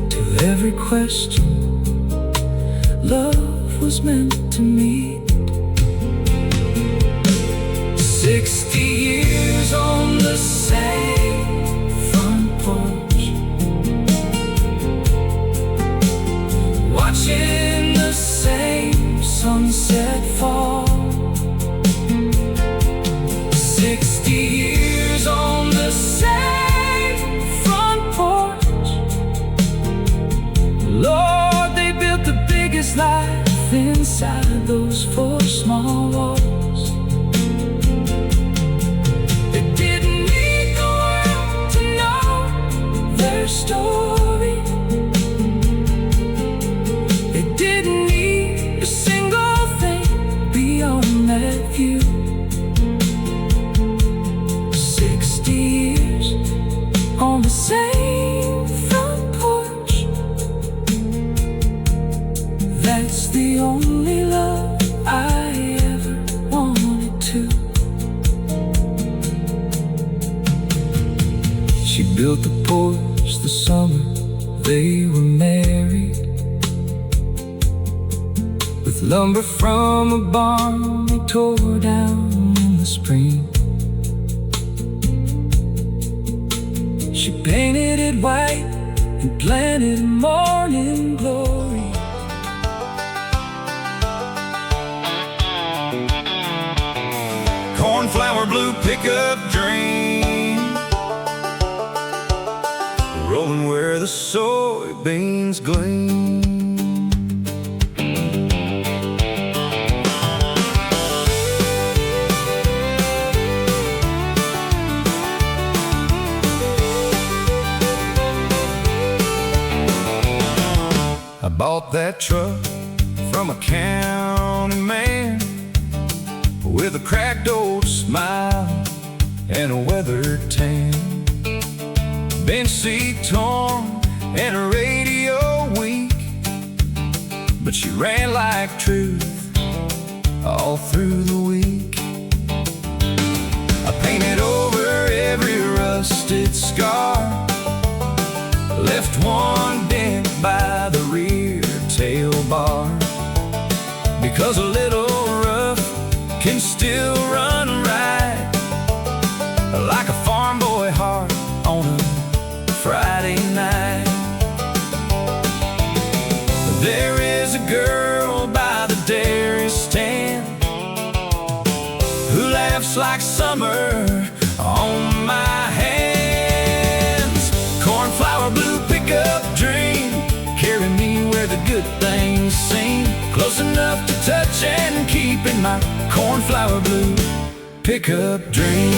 to every question love was meant to meet. 60 years on the same front porch, watching the same sunset fall. 60 years on the same front porch. Lord, they built the biggest life inside those 4 small walls. Story. It didn't need a single thing beyond that view. 60 years on the same front porch. That's the only love I ever wanted to. She built the porch the summer they were married, with lumber from a barn they tore down in the spring. She painted it white and planted morning glory. Cornflower blue pickup dream, rolling where the soybeans gleam. I bought that truck from a county man with a cracked old smile and a weathered tan. Bench seat torn and a radio weak, but she ran like truth all through the week. I painted over every rusted scar, left one dent by the rear tail bar, because a little rough can still run right, like a farm boy heart on a Friday night. There is a girl by the dairy stand who laughs like summer on my hands. Cornflower blue cornflower blue pickup dream.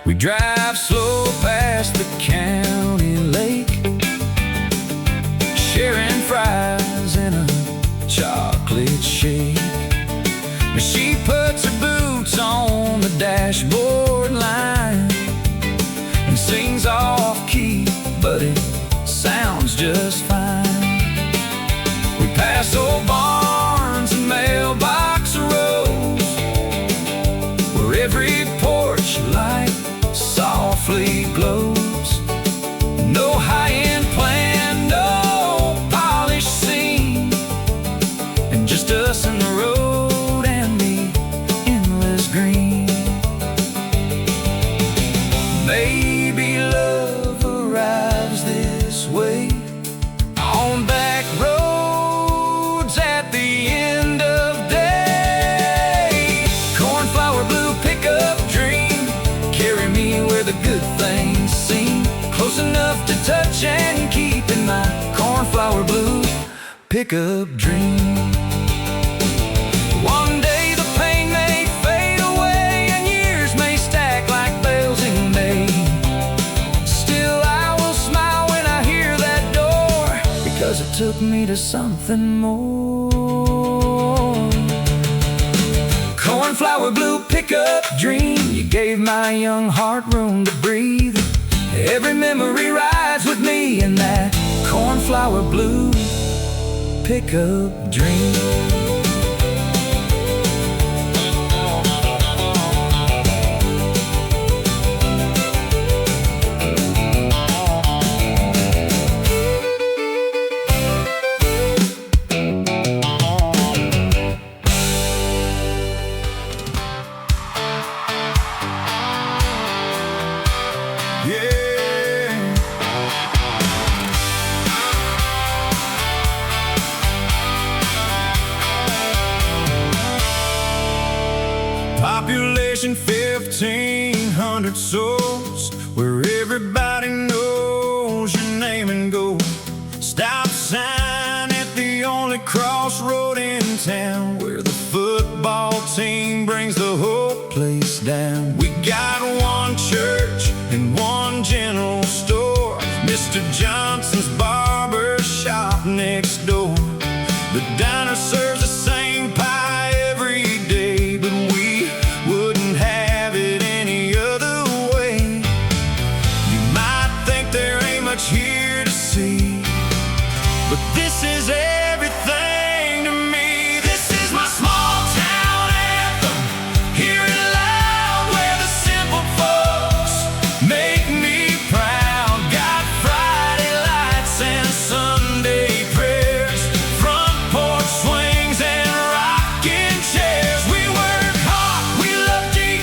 We drive slow past the county lake, sharing fries and a chocolate shake. She puts her boots on the dashboard line and sings off key, but it sounds just fine. We pass old barns and mailbox rows, where every porch light softly glows. No high-end plan, no polished scene, and just us and the road and the endless green. Maybe love arrives this way on back roads at the end of day. Cornflower blue pickup dream, carry me where the good things seem, close enough to touch and keep in my cornflower blue pickup dream. One day the pain may fade away and years may stack like bells in May. Still I will smile when I hear that door, because it took me to something more. Cornflower blue pickup dream, you gave my young heart room to breathe. Every memory rides with me in that cornflower blue pickup dream. Population 1,500 souls, where everybody knows your name and goes. Stop sign at the only crossroad in town, where the football team brings the whole place down. We got one church and one general store, Mr. Johnson's barber shop next door. The diner serves the same pie every day, but we wouldn't have it any other way. You might think there ain't much here to see, but this is everything to me. This is my small town anthem. Hear it loud where the simple folks make me proud. Got Friday lights and Sunday prayers, front porch swings and rocking chairs. We work hard, we love deep,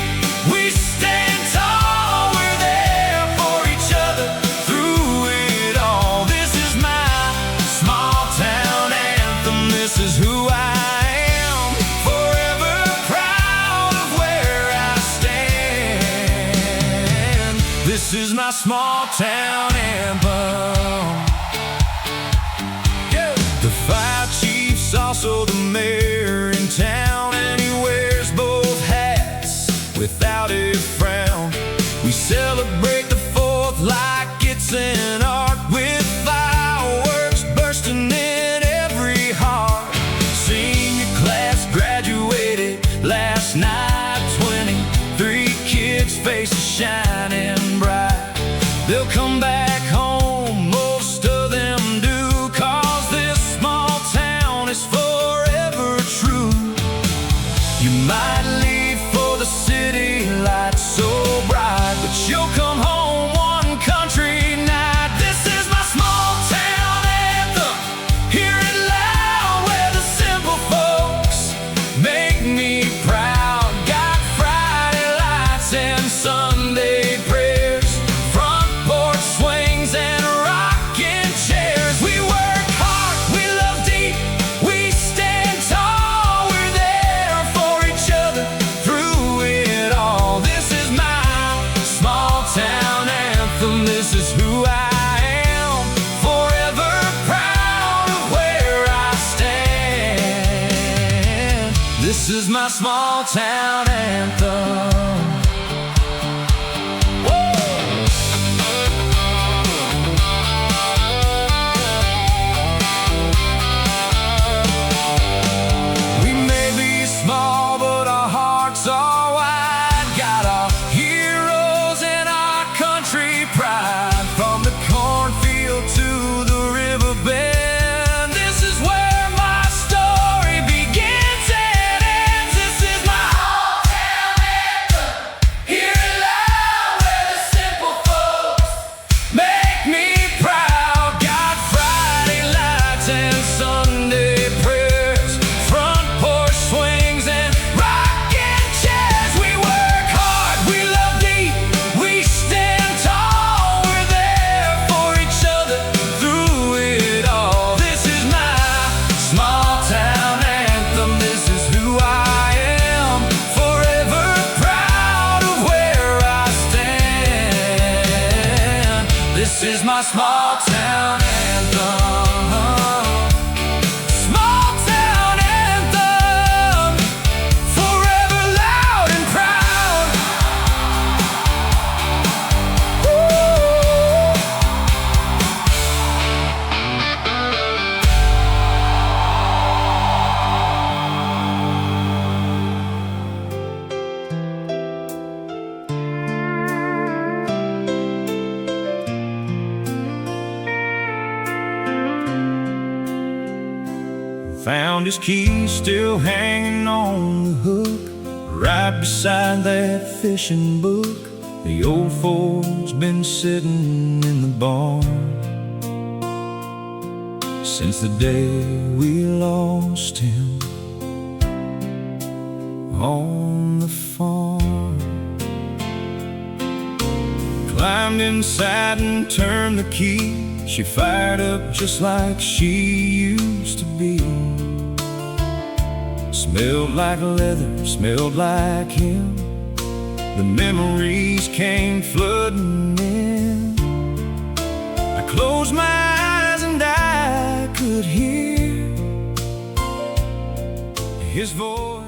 we stand tall. We're there for each other through it all. This is my small town anthem. This is who I am, forever proud of where I stand. This is my small town anthem. The fire chief's also the mayor in town, and he wears both hats without a frown. We celebrate the 4th like it's an art, with fireworks bursting in every heart. Senior class graduated last night, 23 kids' faces shining bright. They'll come back home, most of them do, 'cause this small town is forever true. You might leave for the city lights so bright, but you'll come home one country night. This is my small town anthem. Hear it loud where the simple folks make me proud. Got Friday lights and Sunday small town anthem. We may be small, but our hearts are wide. Got our heroes and our country pride. From the cornfield to the riverbed, this is my small town anthem. Small town anthem, forever loud and proud. Found his keys still hanging on the hook, right beside that fishing book. The old Ford's been sitting in the barn since the day we lost him on the farm. Climbed inside and turned the key. She fired up just like she used to be. Smelled like leather, smelled like him. The memories came flooding in. I closed my eyes and I could hear his voice.